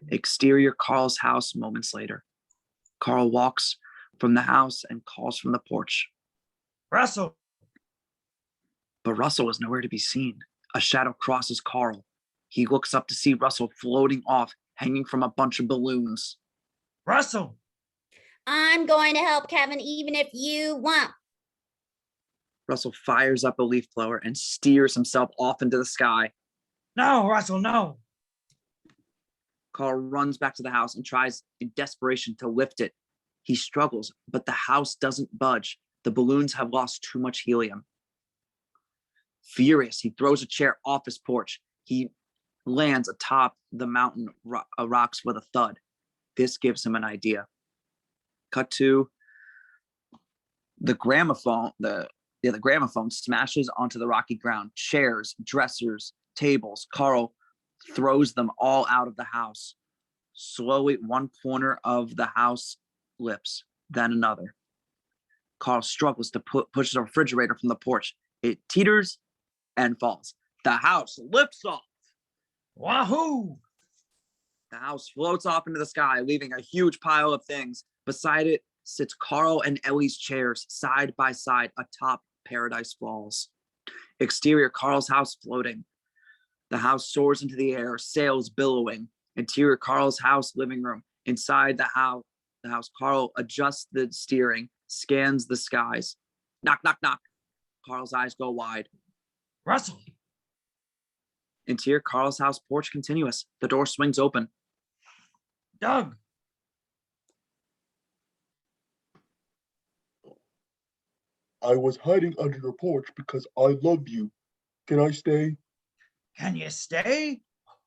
Exterior Carl's house moments later. Carl walks from the house and calls from the porch. Russell. But Russell is nowhere to be seen. A shadow crosses Carl. He looks up to see Russell floating off, hanging from a bunch of balloons. Russell. I'm going to help Kevin even if you won't. Russell fires up a leaf blower and steers himself off into the sky. No, Russell, no. Carl runs back to the house and tries in desperation to lift it. He struggles, but the house doesn't budge. The balloons have lost too much helium. Furious, he throws a chair off his porch. He lands atop the mountain rocks with a thud. This gives him an idea. Cut to the gramophone, the The gramophone smashes onto the rocky ground. Chairs, dressers, tables. Carl throws them all out of the house. Slowly, one corner of the house lifts, then another. Carl struggles to push the refrigerator from the porch. It teeters and falls. The house lifts off. Wahoo! The house floats off into the sky, leaving a huge pile of things. Beside it sits Carl and Ellie's chairs, side by side, atop Paradise Falls. Exterior, Carl's house floating. The house soars into the air, sails billowing. Interior, Carl's house living room. Inside the house, Carl adjusts the steering, scans the skies. Knock, knock, knock. Carl's eyes go wide. Russell! Interior, Carl's house porch continuous. The door swings open. Doug! I was hiding under your porch because I love you. Can I stay? Can you stay?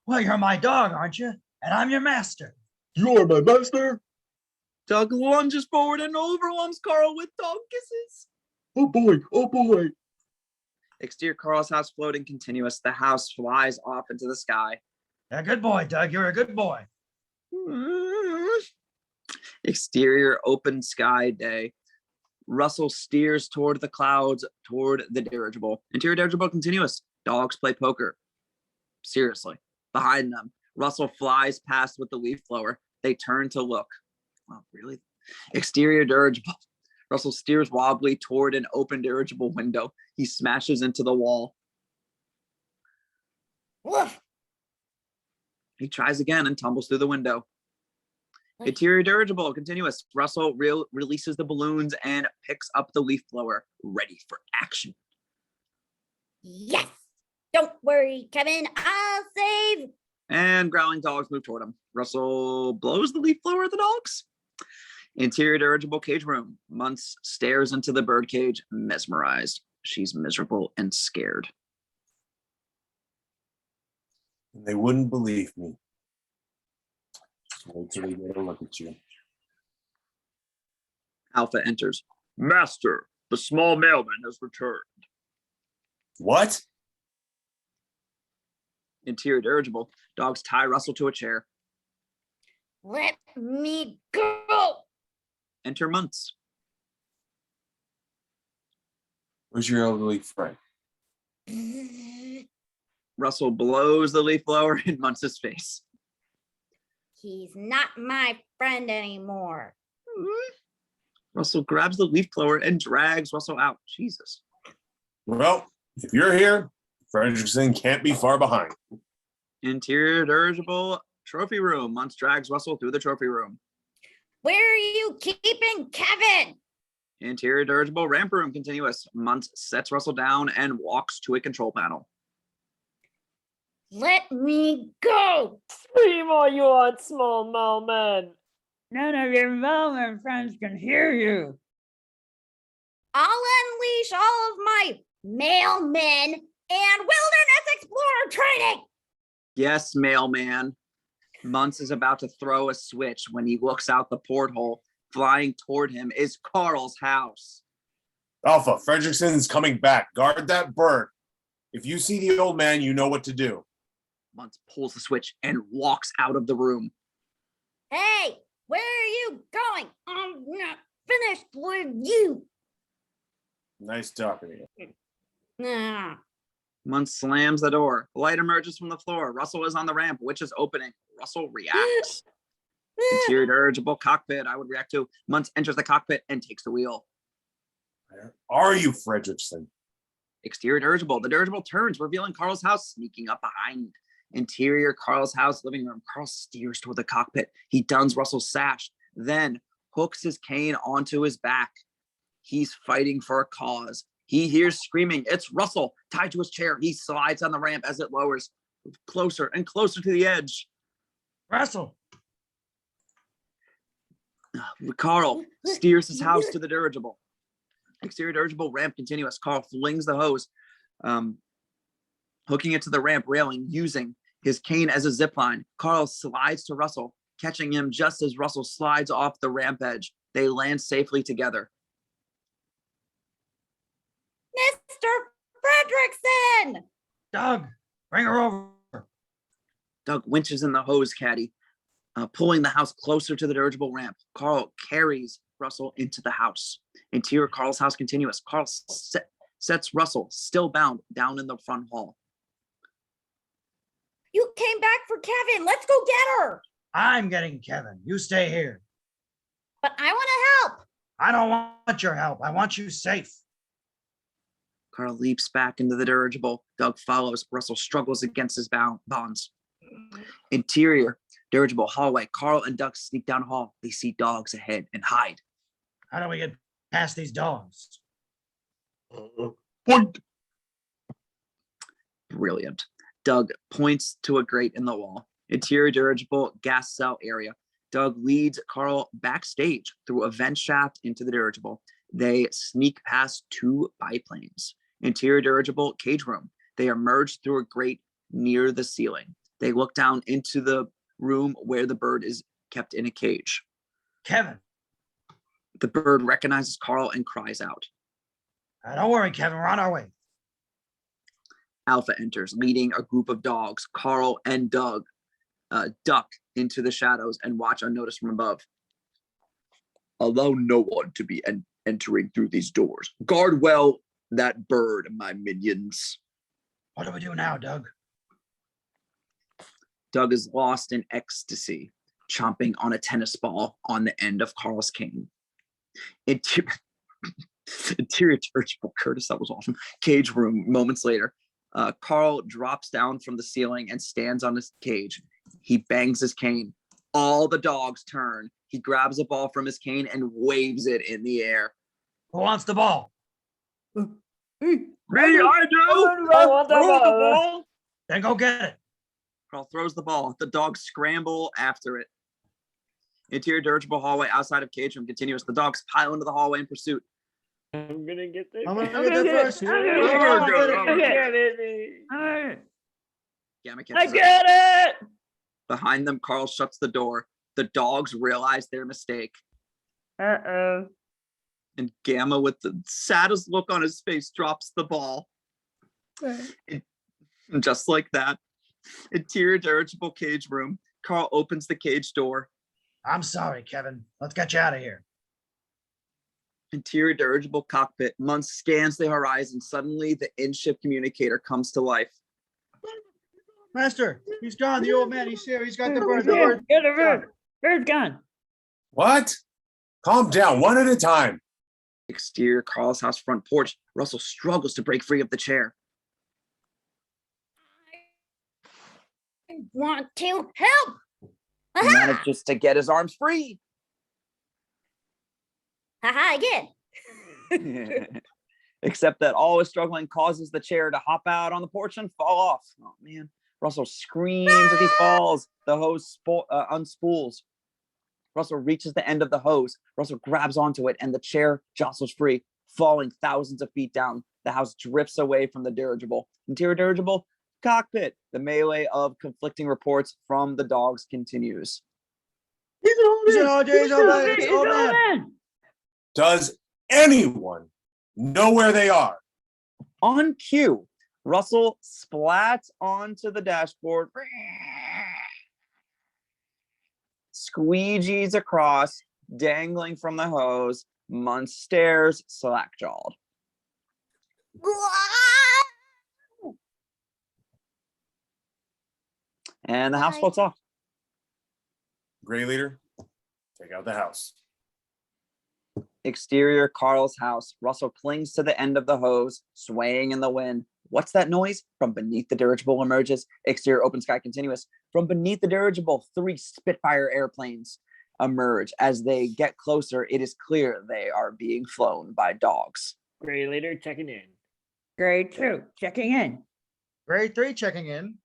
Well, you're my dog, aren't you? And I'm your master. You are my master? Doug lunges forward and overwhelms Carl with dog kisses. Oh boy, oh boy. Exterior, Carl's house floating continuous. The house flies off into the sky. A good boy, Doug. You're a good boy. Exterior, open sky day. Russell steers toward the clouds, toward the dirigible. Interior, dirigible continuous. Dogs play poker. Seriously. Behind them, Russell flies past with the leaf blower. They turn to look. Oh, really? Exterior, dirigible. Russell steers wobbly toward an open dirigible window. He smashes into the wall. Woof. He tries again and tumbles through the window. Interior, dirigible continuous. Russell releases the balloons and picks up the leaf blower, ready for action. Yes. Don't worry, Kevin. I'll save. And growling dogs move toward him. Russell blows the leaf blower at the dogs. Interior, dirigible cage room. Muntz stares into the bird cage, mesmerized. She's miserable and scared. They wouldn't believe me. Just wait till they get a look at you. Alpha enters. Master, the small mailman has returned. What? Interior, dirigible. Dogs tie Russell to a chair. Let me go. Enter Muntz. Where's your elderly friend? Russell blows the leaf blower in Muntz's face. He's not my friend anymore. Russell grabs the leaf blower and drags Russell out. Jesus. Well, if you're here, Frederickson can't be far behind. Interior, dirigible trophy room. Muntz drags Russell through the trophy room. Where are you keeping Kevin? Interior, dirigible ramp room continuous. Muntz sets Russell down and walks to a control panel. Let me go. Scream all you want, small mailman. None of your mailman friends can hear you. I'll unleash all of my mailmen and wilderness explorer training. Yes, mailman. Muntz is about to throw a switch when he looks out the porthole. Flying toward him is Carl's house. Alpha, Frederickson's coming back. Guard that bird. If you see the old man, you know what to do. Muntz pulls the switch and walks out of the room. Hey, where are you going? I'm not finished with you. Nice talking to you. Nah. Muntz slams the door. Light emerges from the floor. Russell is on the ramp, which is opening. Russell reacts. Interior, dirigible cockpit. I would react to. Muntz enters the cockpit and takes the wheel. Where are you, Frederickson? Exterior, dirigible. The dirigible turns, revealing Carl's house sneaking up behind. Interior, Carl's house living room. Carl steers toward the cockpit. He dons Russell's sash, then hooks his cane onto his back. He's fighting for a cause. He hears screaming. It's Russell tied to his chair. He slides on the ramp as it lowers, closer and closer to the edge. Russell! Carl steers his house to the dirigible. Exterior, dirigible ramp continuous. Carl flings the hose, hooking it to the ramp railing, using his cane as a zip line. Carl slides to Russell, catching him just as Russell slides off the ramp edge. They land safely together. Kevin! Doug, bring her over. Doug winches in the hose caddy, pulling the house closer to the dirigible ramp. Carl carries Russell into the house. Interior Carl's house continuous. Carl sets Russell, still bound, down in the front hall. You came back for Kevin. Let's go get her. I'm getting Kevin. You stay here. But I want to help. I don't want your help. I want you safe. Carl leaps back into the dirigible. Doug follows. Russell struggles against his bonds. Interior dirigible hallway. Carl and Doug sneak down the hall. They see dogs ahead and hide. How do we get past these dogs? Point. Brilliant. Doug points to a grate in the wall. Interior dirigible gas cell area. Doug leads Carl backstage through a vent shaft into the dirigible. They sneak past 2 biplanes. Interior dirigible cage room. They emerge through a grate near the ceiling. They look down into the room where the bird is kept in a cage. Kevin. The bird recognizes Carl and cries out. Don't worry, Kevin. We're on our way. Alpha enters, leading a group of dogs. Carl and Doug duck into the shadows and watch unnoticed from above. Allow no one to be entering through these doors. Guard well that bird, my minions. What do we do now, Doug? Doug is lost in ecstasy, chomping on a tennis ball on the end of Carl's cane. Interior dirigible, Curtis, that was awesome. Cage room, moments later. Carl drops down from the ceiling and stands on his cage. He bangs his cane. All the dogs turn. He grabs a ball from his cane and waves it in the air. Who wants the ball? Me, I do! I want the ball. Then go get it. Carl throws the ball. The dogs scramble after it. Interior dirigible hallway outside of cage room continuous. The dogs pile into the hallway in pursuit. I'm gonna get this. I'm gonna get there first. I get it. Gamma I catches up. get it. Behind them, Carl shuts the door. The dogs realize their mistake. Uh-oh. And Gamma, with the saddest look on his face, drops the ball. And just like that, interior dirigible cage room. Carl opens the cage door. I'm sorry, Kevin. Let's get you out of here. Interior dirigible cockpit. Muntz scans the horizon. Suddenly, the in-ship communicator comes to life. Master, he's gone. The old man, he's here. He's got the bird. Get the bird. Bird's gone. What? Calm down, one at a time. Exterior Carl's house front porch. Russell struggles to break free of the chair. I want to help. He manages to get his arms free. Haha, again. Except that all his struggling causes the chair to hop out on the porch and fall off. Oh, man. Russell screams as he falls. The hose unspools. Russell reaches the end of the hose. Russell grabs onto it and the chair jostles free, falling thousands of feet down. The house drifts away from the dirigible. Interior dirigible cockpit. The melee of conflicting reports from the dogs continues. He's an old man. Does anyone know where they are? On cue, Russell splats onto the dashboard, squeegees across, dangling from the hose. Muntz stares, slack-jawed. And the house floats off. Gray leader, take out the house. Exterior Carl's house. Russell clings to the end of the hose, swaying in the wind. What's that noise? From beneath the dirigible emerges. Exterior open sky continuous. From beneath the dirigible, 3 Spitfire airplanes emerge. As they get closer, it is clear they are being flown by dogs. Gray leader checking in. Grade 2, checking in. Grade 3 checking in.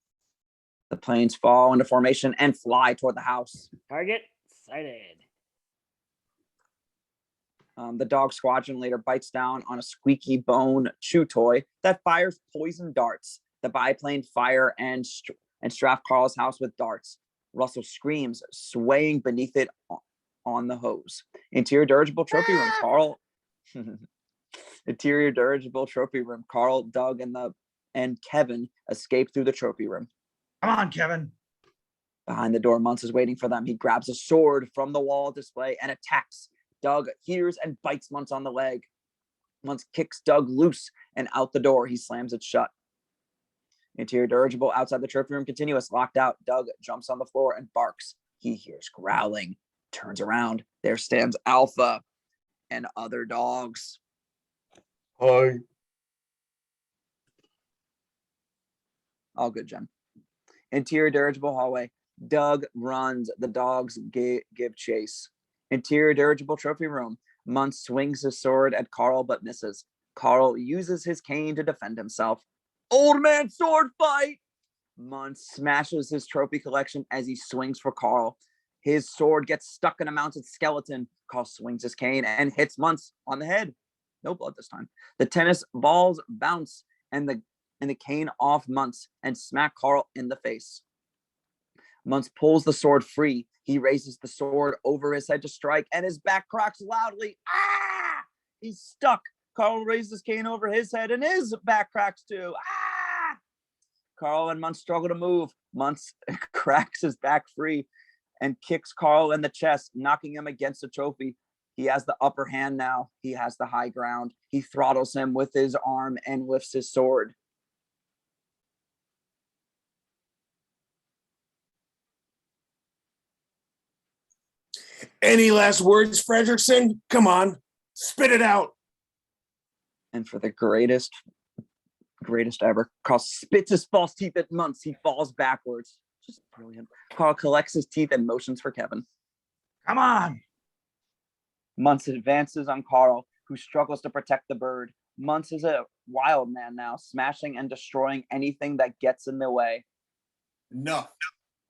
The planes fall into formation and fly toward the house. Target sighted. The dog squadron later bites down on a squeaky bone chew toy that fires poison darts. The biplane fire and strafe Carl's house with darts. Russell screams, swaying beneath it on the hose. Interior dirigible trophy room. Carl. Interior dirigible trophy room. Carl, Doug, and the and Kevin escape through the trophy room. Come on, Kevin. Behind the door, Muntz is waiting for them. He grabs a sword from the wall display and attacks. Doug hears and bites Muntz on the leg. Muntz kicks Doug loose and out the door. He slams it shut. Interior dirigible outside the trophy room continuous, locked out. Doug jumps on the floor and barks. He hears growling, turns around. There stands Alpha and other dogs. Hi. All good, Jen. Interior dirigible hallway. Doug runs. The dogs give chase. Interior dirigible trophy room. Muntz swings his sword at Carl but misses. Carl uses his cane to defend himself. Old man sword fight! Muntz smashes his trophy collection as he swings for Carl. His sword gets stuck in a mounted skeleton. Carl swings his cane and hits Muntz on the head. No blood this time. The tennis balls bounce and the cane off Muntz and smack Carl in the face. Muntz pulls the sword free. He raises the sword over his head to strike, and his back cracks loudly. Ah! He's stuck. Carl raises his cane over his head, and his back cracks too. Ah! Carl and Muntz struggle to move. Muntz cracks his back free and kicks Carl in the chest, knocking him against the trophy. He has the upper hand now. He has the high ground. He throttles him with his arm and lifts his sword. Any last words, Fredrickson? Come on, spit it out. And for the greatest ever, Carl spits his false teeth at Muntz. He falls backwards. Just brilliant. Carl collects his teeth and motions for Kevin. Come on. Muntz advances on Carl, who struggles to protect the bird. Muntz is a wild man now, smashing and destroying anything that gets in the way. Enough.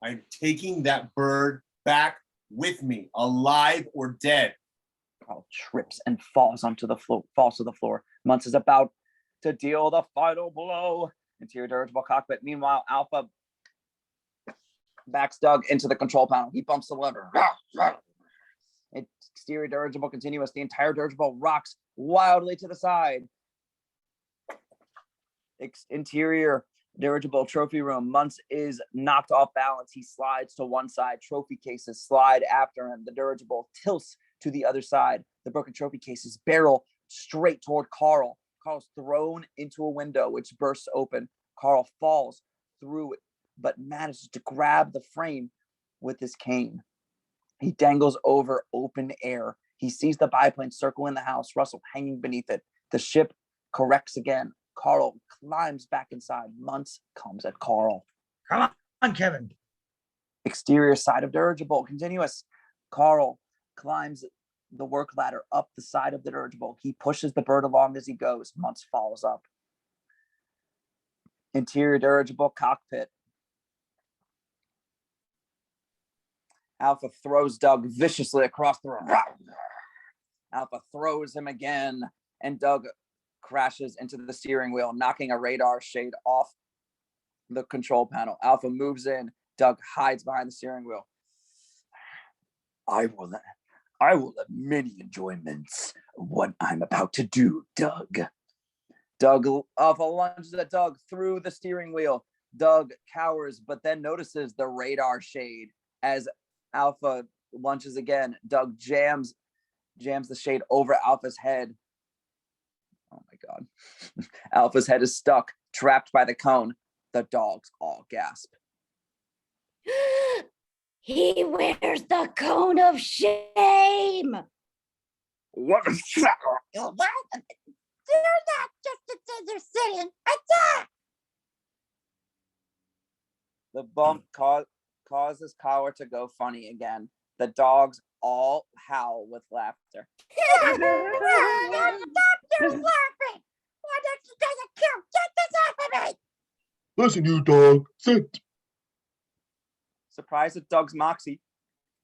I'm taking that bird back with me, alive or dead. Carl trips and falls to the floor. Muntz is about to deal the final blow. Interior dirigible cockpit. Meanwhile, Alpha backs Doug into the control panel. He bumps the lever. Exterior dirigible continuous. The entire dirigible rocks wildly to the side. Interior dirigible trophy room. Muntz is knocked off balance. He slides to one side. Trophy cases slide after him. The dirigible tilts to the other side. The broken trophy cases barrel straight toward Carl. Carl's thrown into a window, which bursts open. Carl falls through it, but manages to grab the frame with his cane. He dangles over open air. He sees the biplane circle in the house, Russell hanging beneath it. The ship corrects again. Carl climbs back inside. Muntz comes at Carl. Come on, Kevin. Exterior side of dirigible, continuous. Carl climbs the work ladder up the side of the dirigible. He pushes the bird along as he goes. Muntz follows up. Interior dirigible cockpit. Alpha throws Doug viciously across the room. Alpha throws him again, and Doug crashes into the steering wheel, knocking a radar shade off the control panel. Alpha moves in. Doug hides behind the steering wheel. I will have many enjoyments of what I'm about to do, Doug. Alpha lunges at Doug through the steering wheel. Doug cowers, but then notices the radar shade. As Alpha lunges again, Doug jams the shade over Alpha's head. Oh my God. Alpha's head is stuck, trapped by the cone. The dogs all gasp. He wears the cone of shame. What a sucker! Do not just sit there sitting. Attack! The bump causes collar to go funny again. The dogs all howl with laughter. Stop your laughing! Why don't you take a kill? Get this off of me! Listen, you dog, sit. Surprised at Doug's moxie.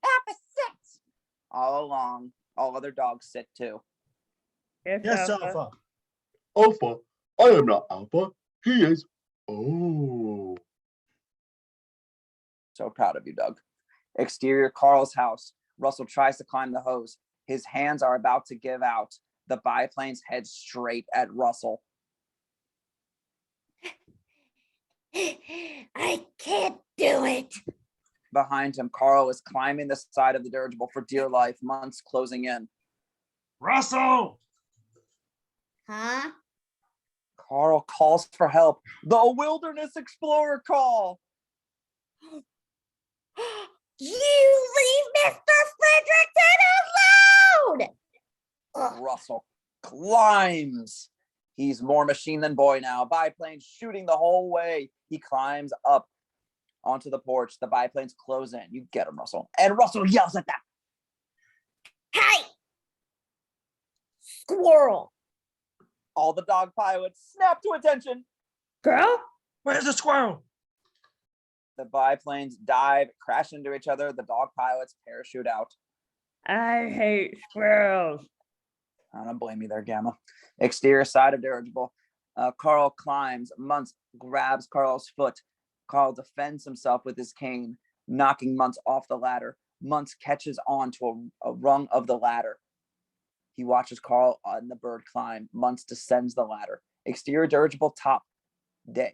Alpha 6. All along, all other dogs sit too. Yes, Alpha. Alpha, I am not Alpha. He is. Oh. So proud of you, Doug. Exterior Carl's house. Russell tries to climb the hose. His hands are about to give out. The biplanes head straight at Russell. I can't do it. Behind him, Carl is climbing the side of the dirigible for dear life, Muntz closing in. Russell! Huh? Carl calls for help. The Wilderness Explorer call. You leave Mr. Frederickson alone! Ugh. Russell climbs. He's more machine than boy now. Biplane shooting the whole way. He climbs up onto the porch. The biplanes close in. You get him, Russell. And Russell yells at them. Hey! Squirrel! All the dog pilots snap to attention. Girl? Where's the squirrel? The biplanes dive, crash into each other. The dog pilots parachute out. I hate squirrels. I don't blame you there, Gamma. Exterior side of dirigible. Carl climbs. Muntz grabs Carl's foot. Carl defends himself with his cane, knocking Muntz off the ladder. Muntz catches on to a rung of the ladder. He watches Carl and the bird climb. Muntz descends the ladder. Exterior dirigible top day.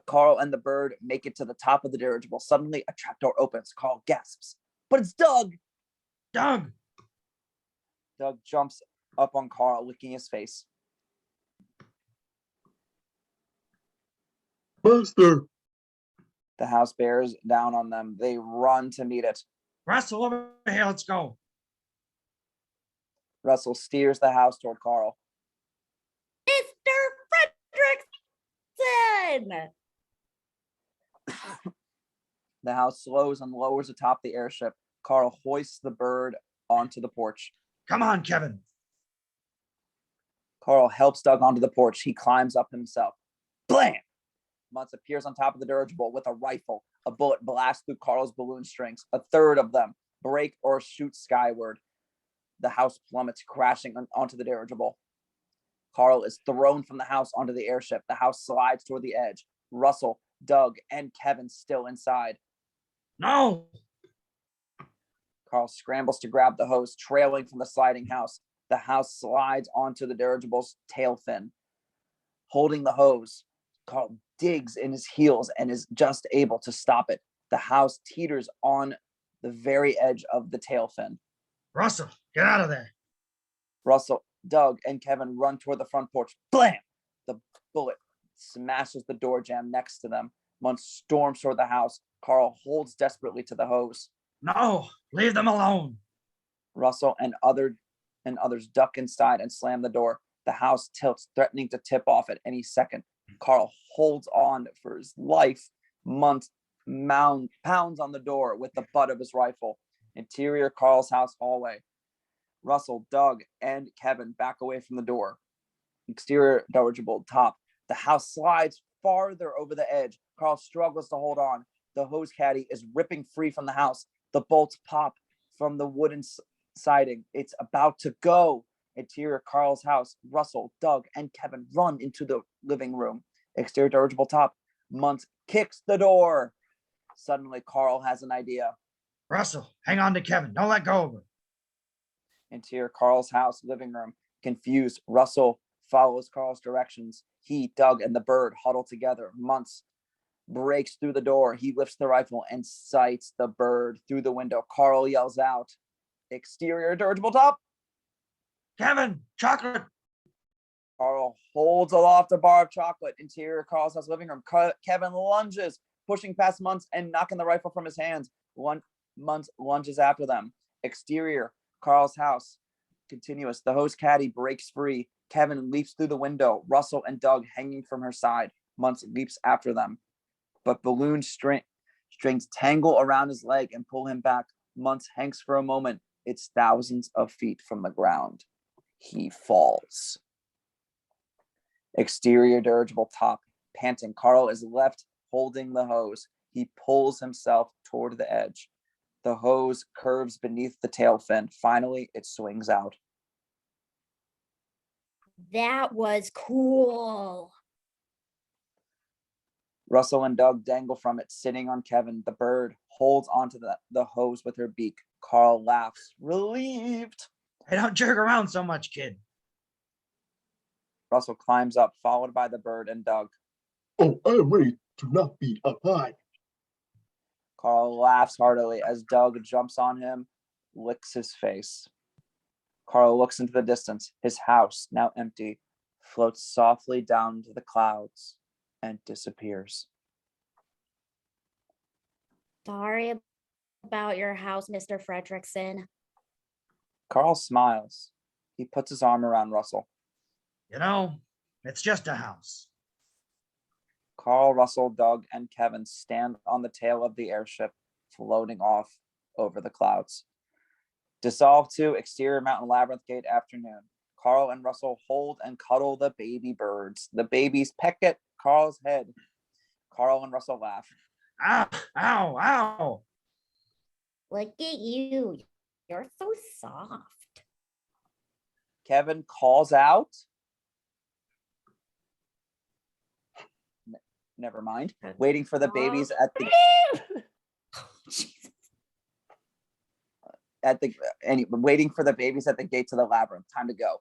Carl and the bird make it to the top of the dirigible. Suddenly, a trapdoor opens. Carl gasps. But it's Doug! Doug! Doug jumps up on Carl, licking his face. Buster. The house bears down on them. They run to meet it. Russell, over here, let's go. Russell steers the house toward Carl. Mr. Frederickson! The house slows and lowers atop the airship. Carl hoists the bird onto the porch. Come on, Kevin. Carl helps Doug onto the porch. He climbs up himself. Blam! Muntz appears on top of the dirigible with a rifle. A bullet blasts through Carl's balloon strings. A third of them break or shoot skyward. The house plummets, crashing onto the dirigible. Carl is thrown from the house onto the airship. The house slides toward the edge. Russell, Doug, and Kevin still inside. No! Carl scrambles to grab the hose, trailing from the sliding house. The house slides onto the dirigible's tail fin. Holding the hose, Carl digs in his heels and is just able to stop it. The house teeters on the very edge of the tail fin. Russell, get out of there. Russell, Doug, and Kevin run toward the front porch. Blam! The bullet smashes the door jamb next to them. Muntz storms toward the house. Carl holds desperately to the hose. No, leave them alone. Russell and others duck inside and slam the door. The house tilts, threatening to tip off at any second. Carl holds on for his life. Muntz pounds on the door with the butt of his rifle. Interior Carl's house hallway. Russell, Doug, and Kevin back away from the door. Exterior dirigible top. The house slides farther over the edge. Carl struggles to hold on. The hose caddy is ripping free from the house. The bolts pop from the wooden siding. It's about to go. Interior Carl's house. Russell, Doug, and Kevin run into the living room. Exterior dirigible top. Muntz kicks the door. Suddenly, Carl has an idea. Russell, hang on to Kevin. Don't let go of her. Interior Carl's house, living room. Confused, Russell follows Carl's directions. He, Doug, and the bird huddle together. Muntz breaks through the door. He lifts the rifle and sights the bird through the window. Carl yells out. Exterior dirigible top. Kevin, chocolate. Carl holds aloft a bar of chocolate. Interior Carl's house, living room. Kevin lunges, pushing past Muntz and knocking the rifle from his hands. Muntz lunges after them. Exterior Carl's house. Continuous. The hose caddy breaks free. Kevin leaps through the window. Russell and Doug hanging from her side. Muntz leaps after them. But balloon strings tangle around his leg and pull him back. Muntz hangs for a moment. It's thousands of feet from the ground. He falls. Exterior dirigible top. Panting. Carl is left holding the hose. He pulls himself toward the edge. The hose curves beneath the tail fin. Finally, it swings out. That was cool. Russell and Doug dangle from it, sitting on Kevin. The bird holds onto the hose with her beak. Carl laughs, relieved. Hey, don't jerk around so much, kid. Russell climbs up, followed by the bird and Doug. Oh, I am ready to not be up high. Carl laughs heartily as Doug jumps on him, licks his face. Carl looks into the distance. His house, now empty, floats softly down into the clouds and disappears. Sorry about your house, Mr. Fredrickson. Carl smiles. He puts his arm around Russell. You know, it's just a house. Carl, Russell, Doug, and Kevin stand on the tail of the airship, floating off over the clouds. Dissolve to exterior mountain labyrinth gate afternoon. Carl and Russell hold and cuddle the baby birds. The babies peck at Carl's head. Carl and Russell laugh. Ow, ow, ow. Look at you. You're so soft. Kevin calls out. Never mind. Waiting for the babies at the waiting for the babies at the gates of the labyrinth. Time to go.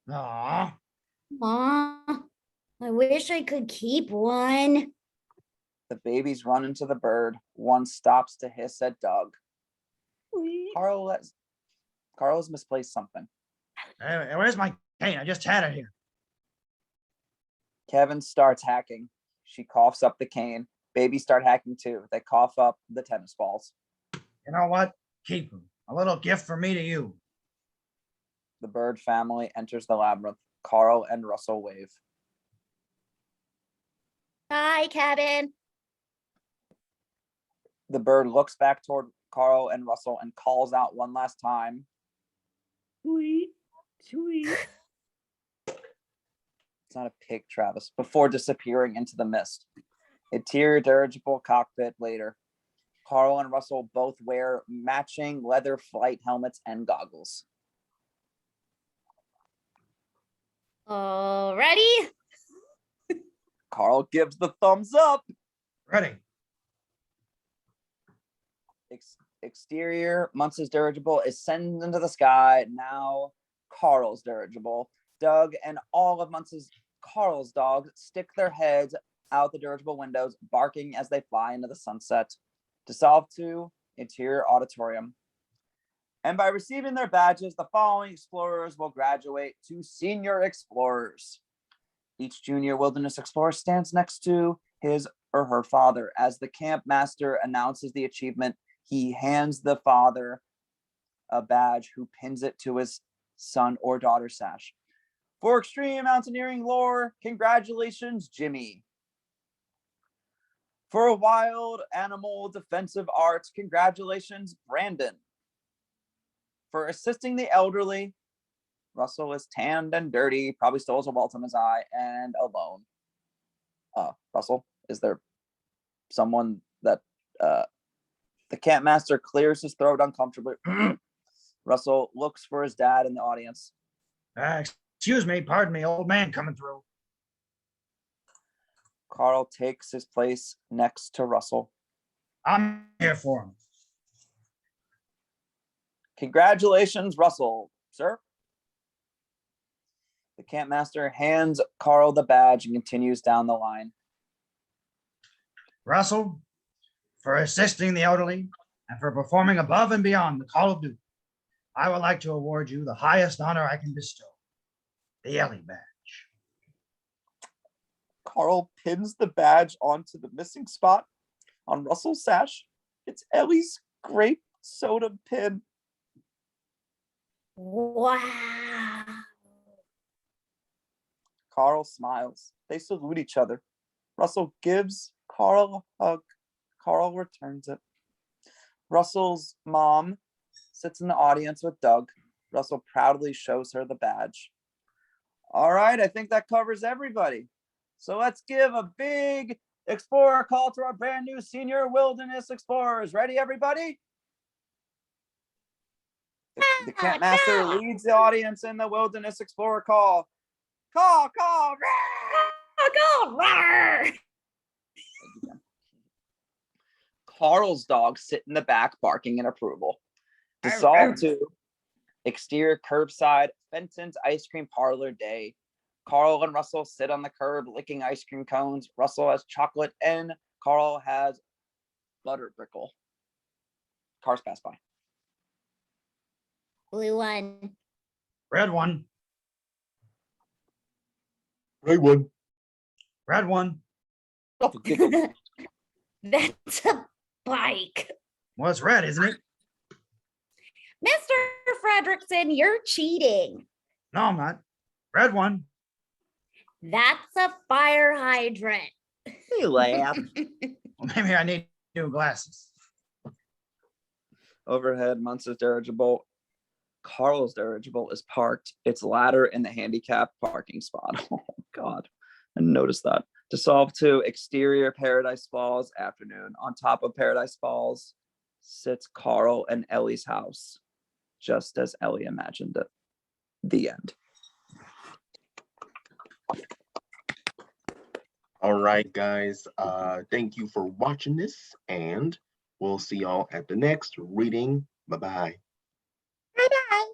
Aw. Mom, I wish I could keep one. The babies run into the bird. One stops to hiss at Doug. Carl has misplaced something. Hey, where's my cane? I just had it here. Kevin starts hacking. She coughs up the cane. Babies start hacking too. They cough up the tennis balls. You know what? Keep them. A little gift from me to you. The bird family enters the labyrinth. Carl and Russell wave. Hi, Kevin. The bird looks back toward Carl and Russell and calls out one last time. Sweet, sweet. It's not a pig, Travis. Before disappearing into the mist. Interior dirigible cockpit later. Carl and Russell both wear matching leather flight helmets and goggles. Ready? Carl gives the thumbs up. Ready. Exterior, Muntz's dirigible is sent into the sky. Now Carl's dirigible. Doug and all of Carl's dogs stick their heads out the dirigible windows, barking as they fly into the sunset. Dissolve to interior auditorium. And by receiving their badges, the following explorers will graduate to senior explorers. Each junior wilderness explorer stands next to his or her father. As the camp master announces the achievement, he hands the father a badge who pins it to his son or daughter sash. For extreme mountaineering lore, congratulations, Jimmy. For wild animal defensive arts, congratulations, Brandon. For assisting the elderly, Russell is tanned and dirty, probably still has a welt on his eye, and alone. Russell, is there someone that the camp master clears his throat uncomfortably? Russell looks for his dad in the audience. Excuse me, pardon me, old man coming through. Carl takes his place next to Russell. I'm here for him. Congratulations, Russell, sir. The camp master hands Carl the badge and continues down the line. Russell, for assisting the elderly and for performing above and beyond the call of duty, I would like to award you the highest honor I can bestow, the Ellie badge. Carl pins the badge onto the missing spot on Russell's sash. It's Ellie's grape soda pin. Wow. Carl smiles. They salute each other. Russell gives Carl a hug. Carl returns it. Russell's mom sits in the audience with Doug. Russell proudly shows her the badge. All right, I think that covers everybody. So let's give a big explorer call to our brand new senior wilderness explorers. Ready, everybody? The camp master leads the audience in the wilderness explorer call. Call, call, Roar! Carl's dogs sit in the back barking in approval. Dissolve to exterior curbside Fenton's ice cream parlor day. Carl and Russell sit on the curb licking ice cream cones. Russell has chocolate and Carl has butter brickle. Cars pass by. Blue one. Red one. Right one. Red one. Oh, for giggles. That's a bike. Well, it's red, isn't it? Mr. Fredrickson, you're cheating. No, I'm not. Red one. That's a fire hydrant. You laugh. Well, maybe I need new glasses. Overhead, Muntz's dirigible. Carl's dirigible is parked. Its ladder in the handicapped parking spot. Oh, God. I noticed that. To solve 2, exterior Paradise Falls afternoon. On top of Paradise Falls sits Carl and Ellie's house, just as Ellie imagined it. The end. All right, guys. Thank you for watching this, and we'll see y'all at the next reading. Bye-bye. Bye-bye.